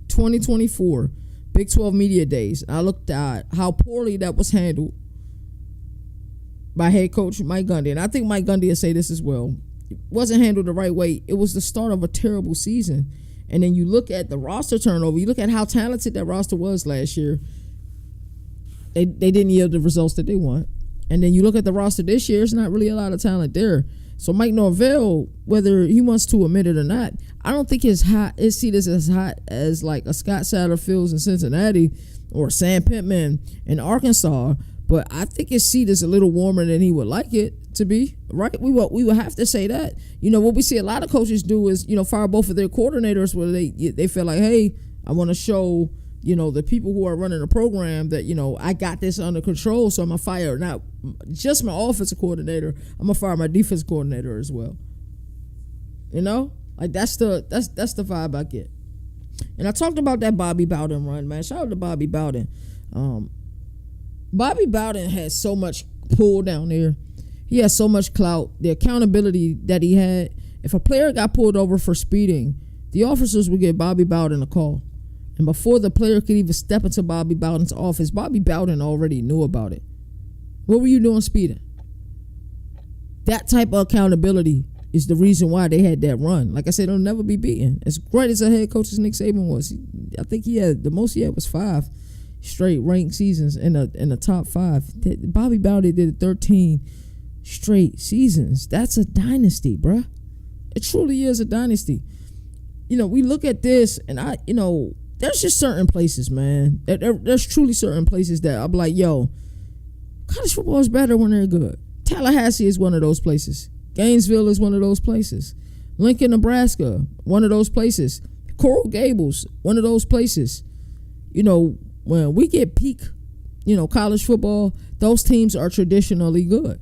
A: 2024 Big 12 Media Days. I looked at how poorly that was handled by head coach Mike Gundy. And I think Mike Gundy will say this as well. It wasn't handled the right way. It was the start of a terrible season. And then you look at the roster turnover. You look at how talented that roster was last year. They didn't yield the results that they want. And then you look at the roster this year, it's not really a lot of talent there. So Mike Norvell, whether he wants to admit it or not, I don't think his seat is as hot as like a Scott Satterfield in Cincinnati or Sam Pittman in Arkansas. But I think his seat is a little warmer than he would like it to be, right? We would have to say that. You know, what we see a lot of coaches do is, you know, fire both of their coordinators where they feel like, hey, I want to show the people who are running the program that, I got this under control, so I'm going to fire not just my offensive coordinator, I'm going to fire my defensive coordinator as well. Like that's the vibe I get. And I talked about that Bobby Bowden run, man. Shout out to Bobby Bowden. Bobby Bowden has so much pull down there. He has so much clout. The accountability that he had. If a player got pulled over for speeding, the officers would give Bobby Bowden a call. And before the player could even step into Bobby Bowden's office, Bobby Bowden already knew about it. What were you doing speeding? That type of accountability is the reason why they had that run. Like I said, it'll never be beaten. As great as a head coach as Nick Saban was, I think the most he had was 5 straight ranked seasons in the top 5. Bobby Bowden did 13 straight seasons. That's a dynasty, bruh. It truly is a dynasty. We look at this, and there's just certain places, man. There's truly certain places that I'm like, yo, college football is better when they're good. Tallahassee is one of those places. Gainesville is one of those places. Lincoln, Nebraska, one of those places. Coral Gables, one of those places. When we get peak, college football, those teams are traditionally good.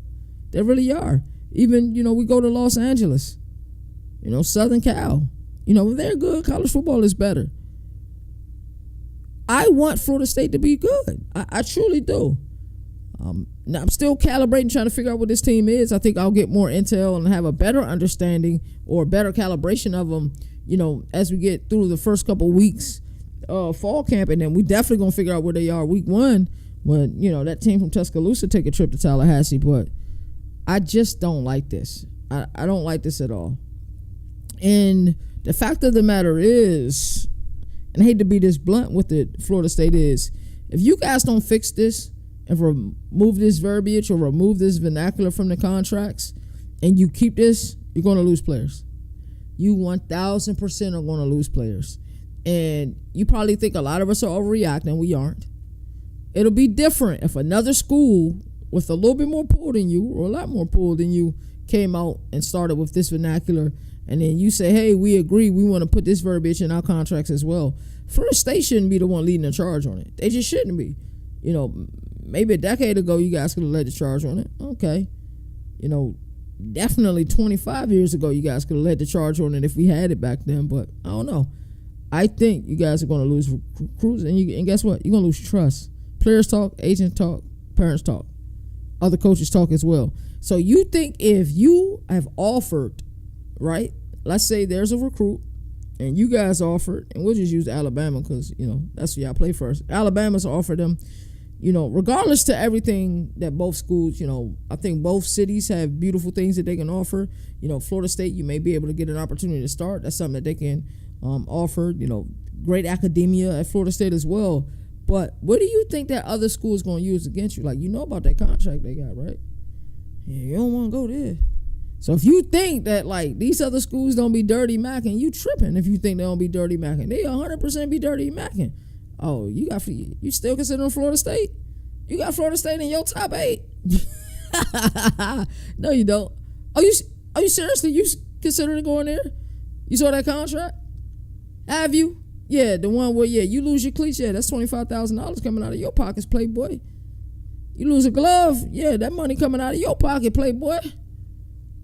A: They really are. Even, we go to Los Angeles, Southern Cal. When they're good, college football is better. I want Florida State to be good. I truly do. Now I'm still calibrating, trying to figure out what this team is. I think I'll get more intel and have a better understanding or better calibration of them, as we get through the first couple weeks of fall camp. And then we definitely going to figure out where they are week 1 when, that team from Tuscaloosa take a trip to Tallahassee. But I just don't like this. I don't like this at all. And the fact of the matter is, and I hate to be this blunt with it, Florida State is, if you guys don't fix this and remove this verbiage or remove this vernacular from the contracts and you keep this, you're going to lose players. You 1,000% are going to lose players. And you probably think a lot of us are overreacting. We aren't. It'll be different if another school with a little bit more pull than you or a lot more pull than you came out and started with this vernacular, and then you say, hey, we agree, we want to put this verbiage in our contracts as well. Florida State shouldn't be the one leading the charge on it. They just shouldn't be. Maybe a decade ago you guys could have led the charge on it. Okay. Definitely 25 years ago you guys could have led the charge on it if we had it back then, but I don't know. I think you guys are going to lose recruits, and guess what? You're going to lose trust. Players talk, agents talk, parents talk, other coaches talk as well. So you think if you have offered, right? Let's say there's a recruit and you guys offered, and we'll just use Alabama because, that's where y'all play first. Alabama's offered them, regardless to everything that both schools, I think both cities have beautiful things that they can offer. Florida State, you may be able to get an opportunity to start. That's something that they can offer. Great academia at Florida State as well. But what do you think that other school is going to use against you? Like, about that contract they got, right? Yeah, you don't want to go there. So if you think that, like, these other schools don't be dirty macking, you tripping if you think they don't be dirty macking. They 100% be dirty macking. Oh, you still considering Florida State? You got Florida State in your top 8? No, you don't. Are you seriously? You considering going there? You saw that contract? Have you? Yeah, the one where, you lose your cleats. Yeah, that's $25,000 coming out of your pockets, Playboy. You lose a glove. Yeah, that money coming out of your pocket, Playboy.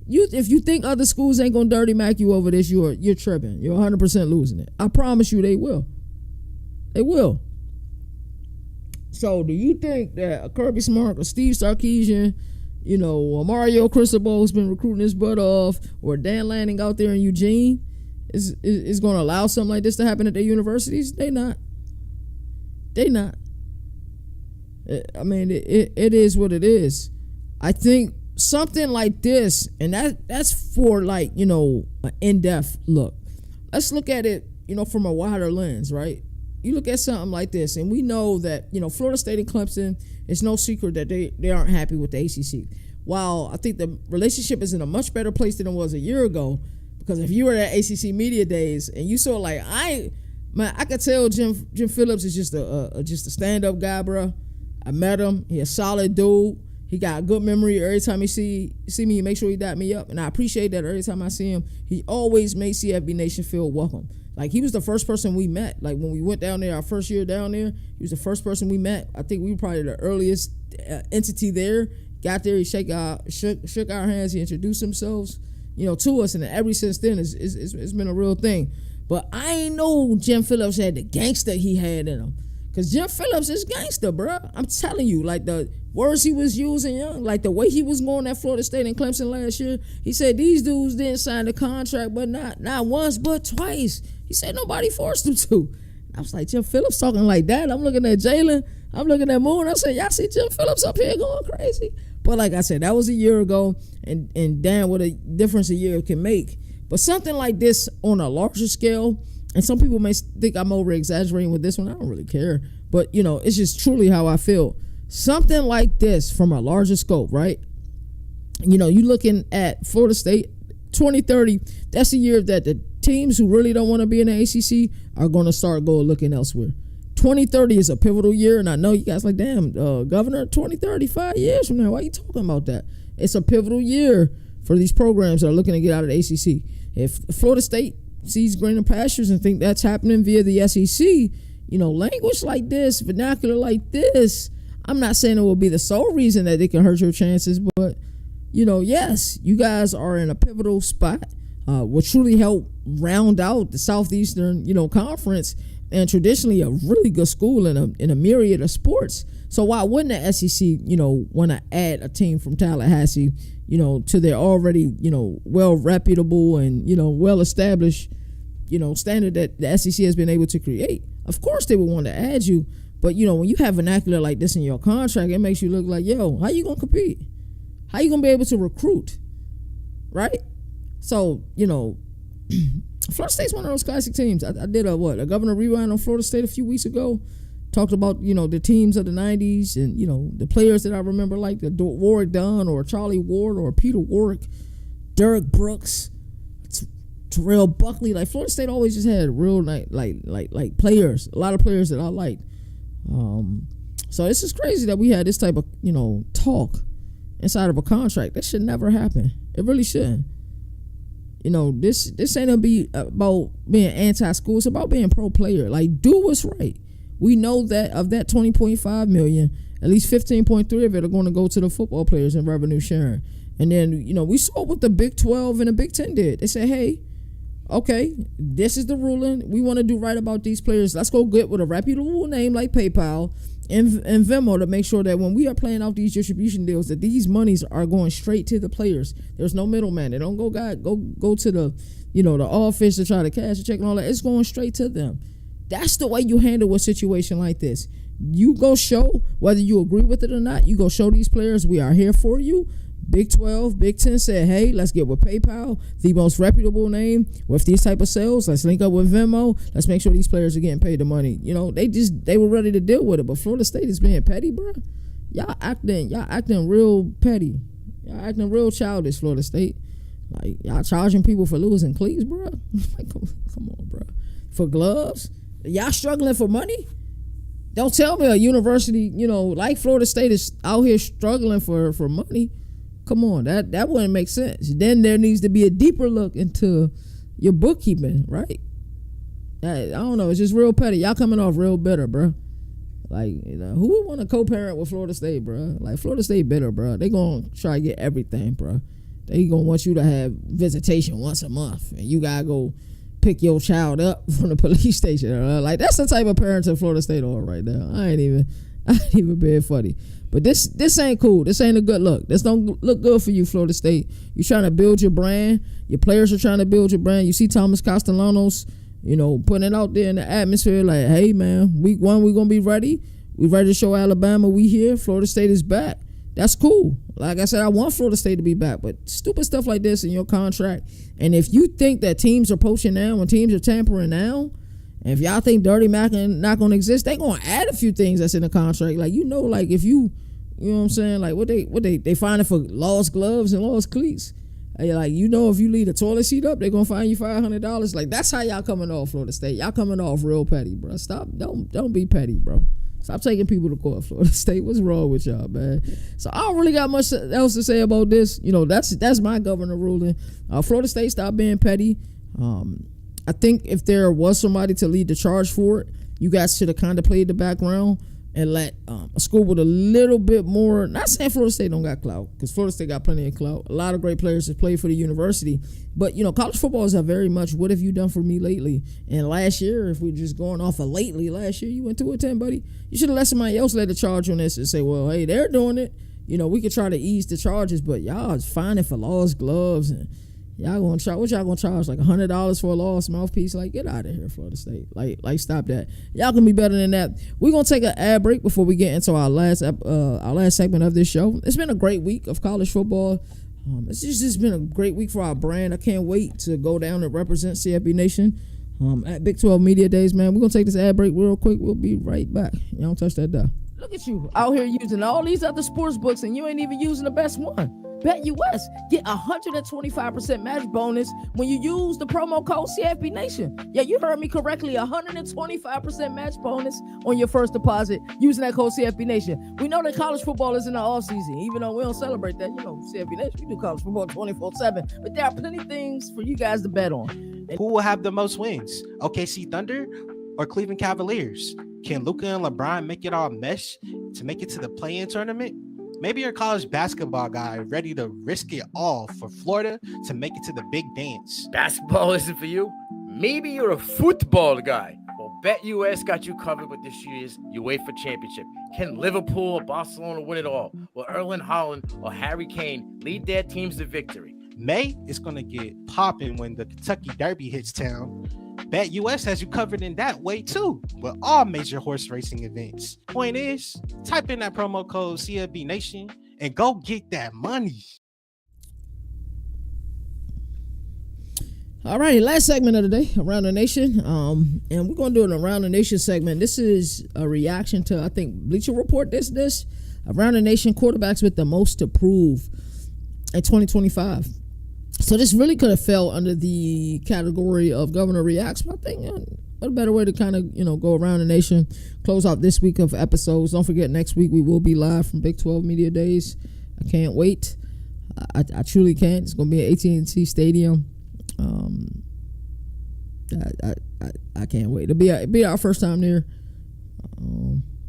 A: If you think other schools ain't gonna dirty mac you over this, you're tripping. You're 100% losing it. I promise you, they will. They will. So, do you think that a Kirby Smart or Steve Sarkisian, or Mario Cristobal who's been recruiting his butt off, or Dan Lanning out there in Eugene, is going to allow something like this to happen at their universities? They not. They not. I mean, it is what it is. I think something like this, and that's for, like, an in-depth look. Let's look at it, from a wider lens, right? You look at something like this, and we know that, Florida State and Clemson, it's no secret that they aren't happy with the ACC. While I think the relationship is in a much better place than it was a year ago, because if you were at ACC Media Days and you saw, like, I could tell Jim Phillips is just a stand-up guy, bro. I met him. He a solid dude. He got a good memory. Every time he see me, he make sure he dap me up, and I appreciate that. Every time I see him, he always makes CFB Nation feel welcome. Like, he was the first person we met. Like, when we went down there, our first year down there, he was the first person we met. I think we were probably the earliest entity there. Got there, he shook our hands, he introduced himself, to us, and ever since then, it's been a real thing. But I ain't know Jim Phillips had the gangster he had in him. Because Jim Phillips is gangster, bro. I'm telling you, like, the words he was using, like the way he was going at Florida State and Clemson last year, he said these dudes didn't sign the contract, but not once, but twice. He said nobody forced them to. I was like, Jim Phillips talking like that. I'm looking at Jalen. I'm looking at Moon. I said, y'all see Jim Phillips up here going crazy? But like I said, that was a year ago, and damn, what a difference a year can make. But something like this on a larger scale, and some people may think I'm over-exaggerating with this one. I don't really care. But, it's just truly how I feel. Something like this from a larger scope, right? You looking at Florida State, 2030, that's the year that the teams who really don't want to be in the ACC are going to start going looking elsewhere. 2030 is a pivotal year, and I know you guys like, damn, Governor, 2030, 5 years from now, why are you talking about that? It's a pivotal year for these programs that are looking to get out of the ACC. If Florida State sees greener pastures and think that's happening via the SEC, language like this, vernacular like this, I'm not saying it will be the sole reason that they can hurt your chances, but, yes, you guys are in a pivotal spot, will truly help round out the Southeastern, conference, and traditionally a really good school in a myriad of sports. So why wouldn't the SEC, want to add a team from Tallahassee, to their already, well reputable and, well established, standard that the SEC has been able to create? Of course they would want to add you, but when you have vernacular like this in your contract, it makes you look like, how you gonna compete? How you gonna be able to recruit? Right? So, Florida State's one of those classic teams. I did a Governor Rewind on Florida State a few weeks ago. Talked about, the teams of the 90s and, the players that I remember, like the Warwick Dunn or Charlie Ward or Peter Warwick, Derek Brooks, Terrell Buckley. Like, Florida State always just had real like players, a lot of players that I liked. So this is crazy that we had this type of, talk inside of a contract. That should never happen. It really shouldn't. This ain't gonna be about being anti-school. It's about being pro-player. Like, do what's right. We know that of that $20.5 million, at least 15.3 of it are going to go to the football players in revenue sharing. And then, we saw what the Big 12 and the Big 10 did. They said, hey, okay, this is the ruling. We want to do right about these players. Let's go get with a reputable name like PayPal and Venmo to make sure that when we are playing out these distribution deals, that these monies are going straight to the players. There's no middleman. They don't go to the, the office to try to cash a check and all that. It's going straight to them. That's the way you handle a situation like this. You go show, whether you agree with it or not, you go show these players we are here for you. Big 12, Big 10 said, hey, let's get with PayPal, the most reputable name with these type of sales. Let's link up with Venmo. Let's make sure these players are getting paid the money. They were ready to deal with it, but Florida State is being petty, bro. Y'all acting real petty. Y'all acting real childish, Florida State. Like, y'all charging people for losing cleats, bro. Like, come on, bro. For gloves? Y'all struggling for money? Don't tell me a university, like Florida State is out here struggling for money. Come on, that wouldn't make sense. Then there needs to be a deeper look into your bookkeeping, right? I don't know. It's just real petty. Y'all coming off real bitter, bro. Like, who would want to co-parent with Florida State, bro? Like, Florida State bitter, bro. They gonna try to get everything, bro. They gonna want you to have visitation once a month, and you gotta go pick your child up from the police station. Like, that's the type of parents in Florida State are right now. I ain't even being funny. But this ain't cool. This ain't a good look. This don't look good for you, Florida State. You trying to build your brand. Your players are trying to build your brand. You see Thomas Castellanos, putting it out there in the atmosphere like, hey, man, week 1, we going to be ready. We ready to show Alabama we here. Florida State is back. That's cool. Like I said, I want Florida State to be back, but stupid stuff like this in your contract. And if you think that teams are poaching now and teams are tampering now, and if y'all think Dirty Mac not going to exist, they going to add a few things that's in the contract. Like, like if you know what I'm saying? Like, what they find it for lost gloves and lost cleats. Like, if you leave the toilet seat up, they going to fine you $500. Like, that's how y'all coming off, Florida State. Y'all coming off real petty, bro. Stop. Don't be petty, bro. Stop taking people to court, Florida State. What's wrong with y'all, man? So I don't really got much else to say about this. That's my governor ruling. Florida State, stop being petty. I think if there was somebody to lead the charge for it, you guys should have kind of played the background and let a school with a little bit more, not saying Florida State don't got clout, because Florida State got plenty of clout. A lot of great players have played for the university. But, college football is a very much, what have you done for me lately? And last year, if we're just going off of lately, last year you went 2-10, buddy. You should have let somebody else lead the charge on this and say, well, hey, they're doing it. We could try to ease the charges, but y'all is fining for lost gloves and y'all gonna charge, what y'all gonna charge, like $100 for a lost mouthpiece? Like, get out of here, Florida State. Like stop that. Y'all can be better than that. We're gonna take an ad break before we get into our last segment of this show. It's been a great week of college football. It's just been a great week for our brand. I can't wait to go down and represent CFB Nation at Big 12 Media Days, man. We're gonna take this ad break real quick. We'll be right back. Y'all don't touch that dial. Look at you out here using all these other sports books and you ain't even using the best one. BetUS, get 125% match bonus when you use the promo code CFB Nation. Yeah, you heard me correctly, 125% match bonus on your first deposit using that code CFB Nation. We know that college football is in the offseason, even though we don't celebrate that. CFB Nation, we do college football 24/7, but there are plenty of things for you guys to bet on.
C: Who will have the most wins, OKC Thunder or Cleveland Cavaliers? Can Luka and LeBron make it all mesh to make it to the play-in tournament? Maybe you're a college basketball guy ready to risk it all for Florida to make it to the big dance.
D: Basketball isn't for you? Maybe you're a football guy. Well, BetUS got you covered with this year's UEFA Championship. Can Liverpool or Barcelona win it all? Will Erling Haaland or Harry Kane lead their teams to victory?
C: May is going to get popping when the Kentucky Derby hits town. BetUS has you covered in that way too, with all major horse racing events. Point is, type in that promo code CFB Nation and go get that money.
A: All righty, last segment of the day, Around the Nation. And we're going to do an Around the Nation segment. This is a reaction to, I think, Bleacher Report this. Around the Nation, quarterbacks with the most to prove in 2025. So this really could have fell under the category of Governor Reacts, but I think what a better way to kind of, go around the nation, close out this week of episodes. Don't forget, next week we will be live from Big 12 Media Days. I can't wait. I truly can't. It's going to be at AT&T Stadium. I can't wait. It'll be our first time there.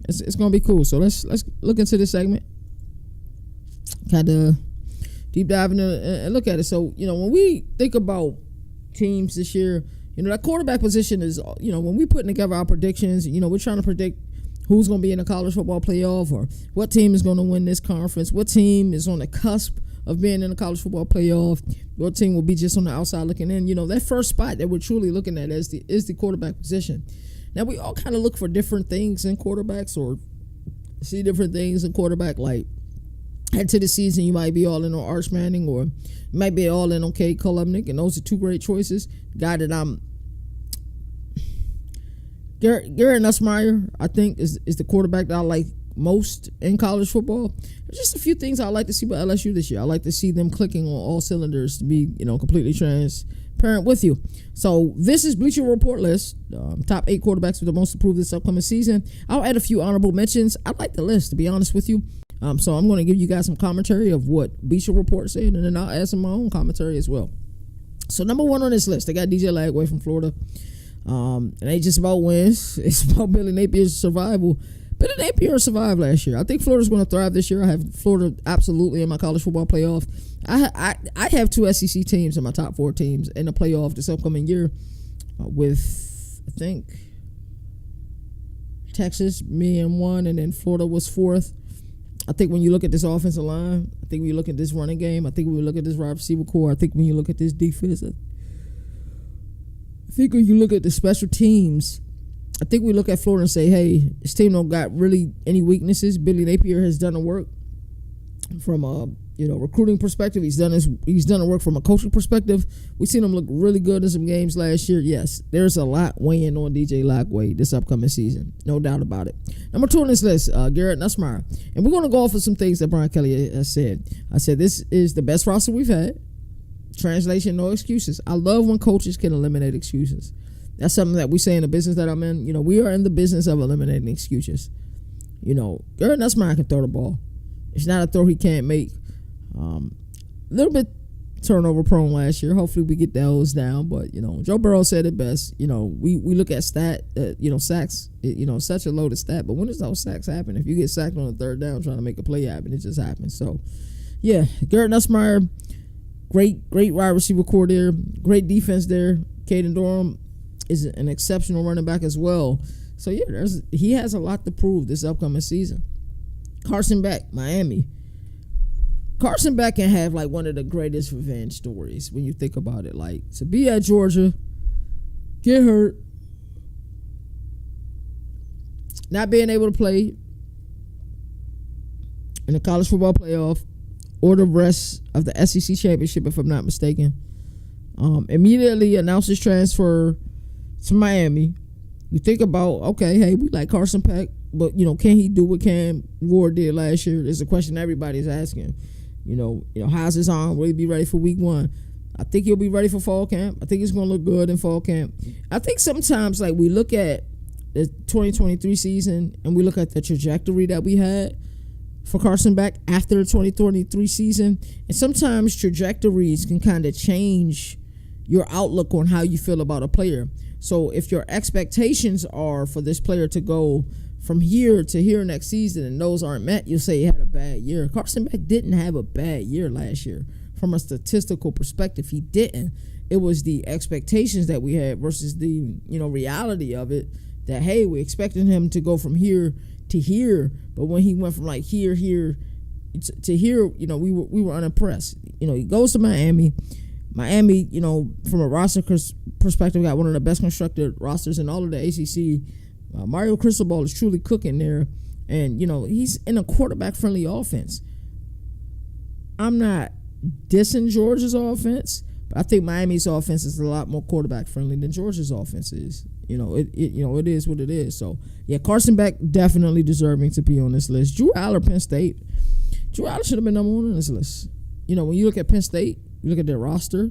A: It's going to be cool. So let's look into this segment. Kind of deep dive in and look at it. So, when we think about teams this year, that quarterback position is, when we putting together our predictions, we're trying to predict who's going to be in the college football playoff or what team is going to win this conference, what team is on the cusp of being in the college football playoff, what team will be just on the outside looking in. That first spot that we're truly looking at is the quarterback position. Now, we all kind of look for different things in quarterbacks or see different things in quarterback, like head to the season, you might be all in on Arch Manning or you might be all in on Cade Klubnik, and those are two great choices. Guy that I'm Garrett Nussmeier, I think, is the quarterback that I like most in college football. There's just a few things I like to see with LSU this year. I like to see them clicking on all cylinders, to be completely transparent with you. So this is Bleacher Report list, top 8 quarterbacks with the most to prove this upcoming season. I'll add a few honorable mentions. I like the list, to be honest with you. So I'm going to give you guys some commentary of what Bleacher Report said, and then I'll add some of my own commentary as well. So number 1 on this list, they got DJ Lagway from Florida. It ain't just about wins. It's about Billy Napier's survival. Billy Napier survived last year. I think Florida's going to thrive this year. I have Florida absolutely in my college football playoff. I have 2 SEC teams in my top 4 teams in the playoff this upcoming year with, I think, Texas, me and 1, and then Florida was 4th. I think when you look at this offensive line, I think when you look at this running game, I think when you look at this wide receiver core, I think when you look at this defense, I think when you look at the special teams, I think we look at Florida and say, hey, this team don't got really any weaknesses. Billy Napier has done the work from a recruiting perspective. He's done the work from a coaching perspective. We've seen him look really good in some games last year. Yes, there's a lot weighing on DJ Lagway this upcoming season, no doubt about it. Number 2 on this list, Garrett Nussmeier, and we're going to go off of some things that Brian Kelly has said. I said this is the best roster we've had. Translation: no excuses. I love when coaches can eliminate excuses. That's something that we say in the business that I'm in. We are in the business of eliminating excuses. Garrett Nussmeier can throw the ball. It's not a throw he can't make. Little bit turnover prone last year. Hopefully we get those down. But Joe Burrow said it best. We look at sacks. Such a loaded stat. But when does those sacks happen? If you get sacked on the third down trying to make a play happen, it just happens. So yeah, Garrett Nussmeier, great wide receiver core there. Great defense there. Caden Durham is an exceptional running back as well. So yeah, he has a lot to prove this upcoming season. Carson Beck, Miami. Carson Beck can have like one of the greatest revenge stories when you think about it. Like, to be at Georgia, get hurt, not being able to play in the college football playoff or the rest of the SEC championship, if I'm not mistaken. Immediately announced his transfer to Miami. You think about, okay, hey, we like Carson Beck, but can he do what Cam Ward did last year? Is a question everybody's asking. How's his arm? Will he be ready for week 1? I think he'll be ready for fall camp. I think he's going to look good in fall camp. I think sometimes, like, we look at the 2023 season and we look at the trajectory that we had for Carson Beck after the 2023 season, and sometimes trajectories can kind of change your outlook on how you feel about a player. So if your expectations are for this player to go from here to here next season and those aren't met, you'll say he had a bad year. Carson Beck didn't have a bad year last year. From a statistical perspective, he didn't. It was the expectations that we had versus the reality of it, that, hey, we expected him to go from here to here, but when he went from like here to here, we were unimpressed. He goes to Miami, from a roster perspective, got one of the best constructed rosters in all of the ACC. Mario Cristobal is truly cooking there, and he's in a quarterback-friendly offense. I'm not dissing Georgia's offense, but I think Miami's offense is a lot more quarterback-friendly than Georgia's offense is. It is what it is. So yeah, Carson Beck definitely deserving to be on this list. Drew Aller, Penn State. Drew Aller should have been number 1 on this list. When you look at Penn State, you look at their roster.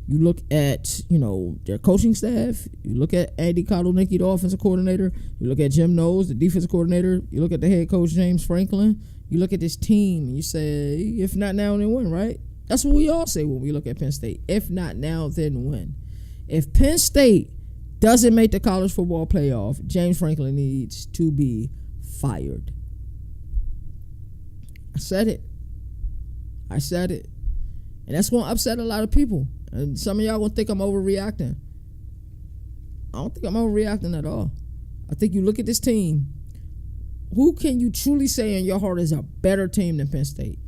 A: You look at, their coaching staff. You look at Andy Kotelnicki, the offensive coordinator. You look at Jim Knowles, the defensive coordinator. You look at the head coach, James Franklin. You look at this team, and you say, if not now, then when, right? That's what we all say when we look at Penn State. If not now, then when? If Penn State doesn't make the college football playoff, James Franklin needs to be fired. I said it. And that's going to upset a lot of people. And some of y'all going to think I'm overreacting. I don't think I'm overreacting at all. I think you look at this team. Who can you truly say in your heart is a better team than Penn State?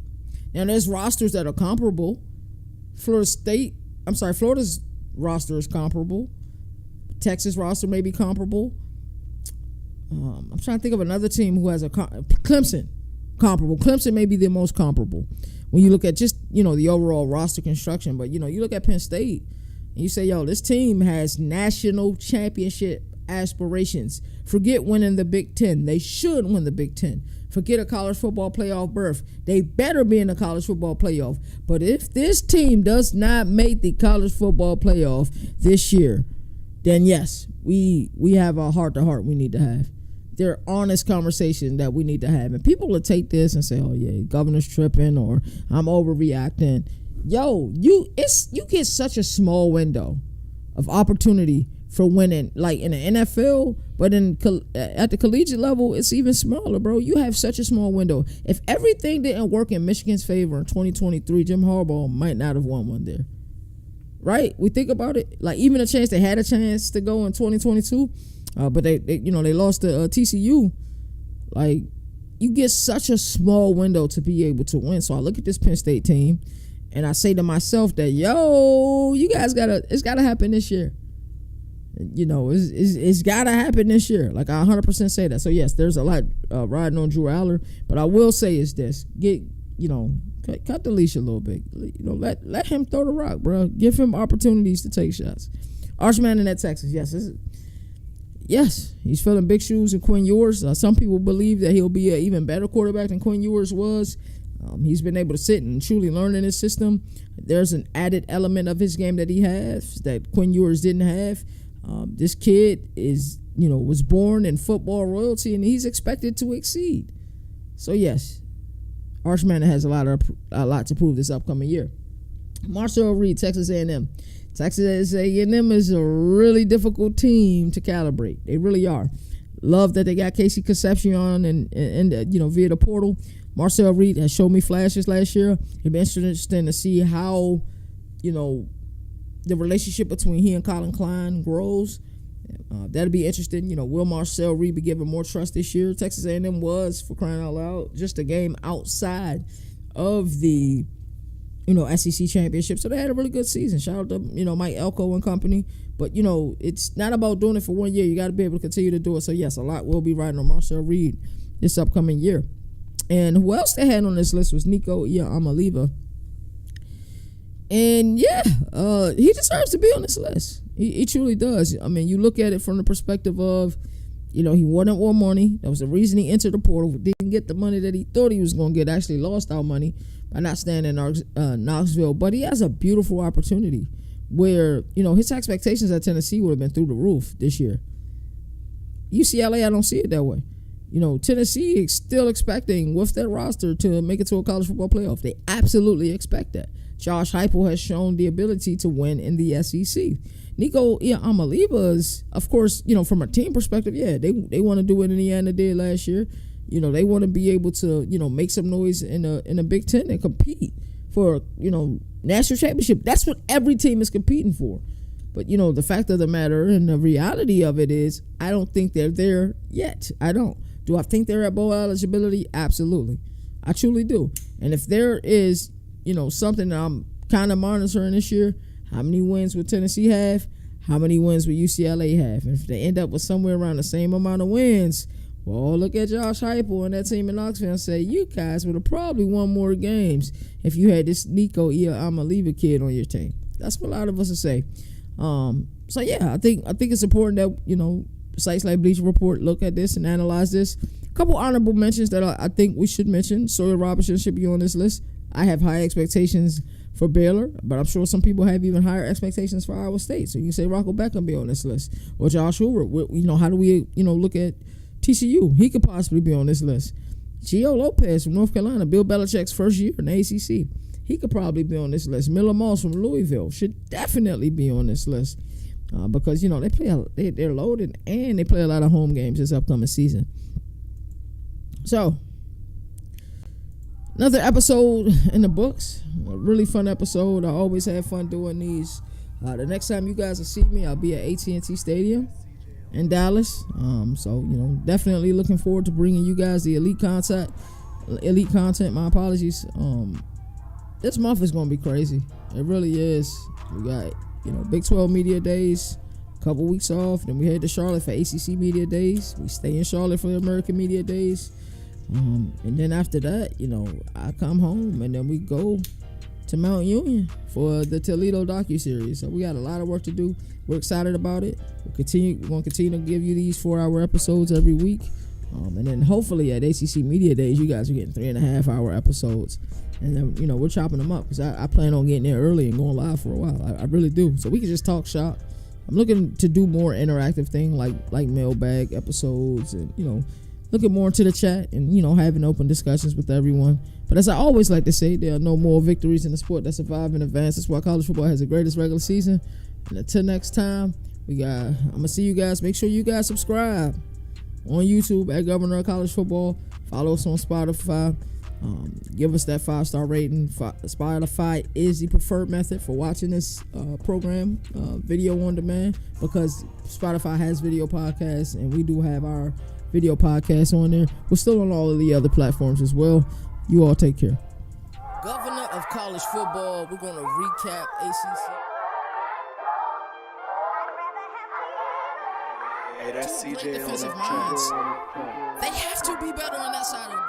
A: Now, there's rosters that are comparable. Florida's roster is comparable. Texas roster may be comparable. I'm trying to think of another team who has Clemson. Comparable. Clemson may be the most comparable when you look at just, the overall roster construction. But, you look at Penn State and you say, this team has national championship aspirations. Forget winning the Big Ten. They should win the Big Ten. Forget a college football playoff berth. They better be in the college football playoff. But if this team does not make the college football playoff this year, then yes, we have a heart-to-heart we need to have. They're honest conversation that we need to have. And people will take this and say, oh, yeah, governor's tripping or I'm overreacting. You get such a small window of opportunity for winning, like in the NFL, but at the collegiate level, it's even smaller, bro. You have such a small window. If everything didn't work in Michigan's favor in 2023, Jim Harbaugh might not have won one there. Right? We think about it. Like, even they had a chance to go in 2022, but they lost to TCU. Like, you get such a small window to be able to win. So I look at this Penn State team, and I say to myself that, you guys it's gotta happen this year. It's gotta happen this year. Like, I 100% say that. So yes, there's a lot riding on Drew Aller, but I will say is this: cut the leash a little bit. Let him throw the rock, bro. Give him opportunities to take shots. Arch Manning at Texas, yes, he's filling big shoes in Quinn Ewers. Some people believe that he'll be an even better quarterback than Quinn Ewers was. He's been able to sit and truly learn in his system. There's an added element of his game that he has that Quinn Ewers didn't have. This kid was born in football royalty, and he's expected to exceed. So yes, Arch Manning has a lot to prove this upcoming year. Marcel Reed, Texas A&M. Texas A&M is a really difficult team to calibrate. They really are. Love that they got Casey Concepcion and via the portal. Marcel Reed has shown me flashes last year. It'd be interesting to see how, the relationship between he and Colin Klein grows. That'll be interesting. Will Marcel Reed be given more trust this year? Texas A&M was, for crying out loud, just a game outside of the SEC championship. So they had a really good season. Shout out to, Mike Elko and company. But, it's not about doing it for 1 year. You got to be able to continue to do it. So, yes, a lot will be riding on Marcel Reed this upcoming year. And who else they had on this list was Nico Iamaleava. And, he deserves to be on this list. He truly does. I mean, you look at it from the perspective of, he wanted more money. That was the reason he entered the portal. Didn't get the money that he thought he was going to get. Actually lost out money by not staying in Knoxville. But he has a beautiful opportunity where, his expectations at Tennessee would have been through the roof this year. UCLA, I don't see it that way. Tennessee is still expecting, with their roster, to make it to a college football playoff. They absolutely expect that. Josh Heupel has shown the ability to win in the SEC. Nico Iamaleava is, of course, from a team perspective, they want to do what Indiana did last year. They want to be able to, make some noise in a Big Ten and compete for, national championship. That's what every team is competing for. But, the fact of the matter and the reality of it is, I don't think they're there yet. I don't. Do I think they're at bowl eligibility? Absolutely. I truly do. And if there is, something that I'm kind of monitoring this year, how many wins will Tennessee have? How many wins will UCLA have? And if they end up with somewhere around the same amount of wins, well, look at Josh Heupel and that team in Knoxville and say, you guys would have probably won more games if you had this Nico Iamaleava kid on your team. That's what a lot of us will say. I think it's important that, sites like Bleacher Report look at this and analyze this. A couple honorable mentions that I think we should mention. Sawyer Robertson should be on this list. I have high expectations for Baylor, but I'm sure some people have even higher expectations for Iowa State. So you can say Rocco Beckham be on this list, or Josh Hoover. How do we, look at TCU? He could possibly be on this list. Gio Lopez from North Carolina, Bill Belichick's first year in the ACC. He could probably be on this list. Miller Moss from Louisville should definitely be on this list because they're loaded and they play a lot of home games this upcoming season. So, another episode in the books. A really fun episode. I always have fun doing these. The next time you guys will see me, I'll be at AT&T Stadium in Dallas. Definitely looking forward to bringing you guys the elite content. My apologies. This month is going to be crazy. It really is. We got, Big 12 Media Days, a couple weeks off. Then we head to Charlotte for ACC Media Days. We stay in Charlotte for the American Media Days. And then after that, I come home and then we go to Mount Union for the Toledo docuseries. So we got a lot of work to do. We're excited about it. We're going to continue to give you these 4-hour episodes every week. And then hopefully at ACC Media Days, you guys are getting 3.5-hour episodes. And then, we're chopping them up because I plan on getting there early and going live for a while. I really do. So we can just talk shop. I'm looking to do more interactive thing like mailbag episodes and, looking more into the chat and, having open discussions with everyone. But as I always like to say, there are no more victories in the sport that survive and advance. That's why college football has the greatest regular season. And until next time, I'm going to see you guys. Make sure you guys subscribe on YouTube at Governor of College Football. Follow us on Spotify. Give us that 5-star rating. Spotify is the preferred method for watching this program, video on demand, because Spotify has video podcasts and we do have our video podcasts on there. We're still on all of the other platforms as well. You all take care. Governor of College Football, we're going to recap ACC.
B: Hey, that's CJ
A: Defensive
B: on that
A: minds. They have to be better on that side of the ball.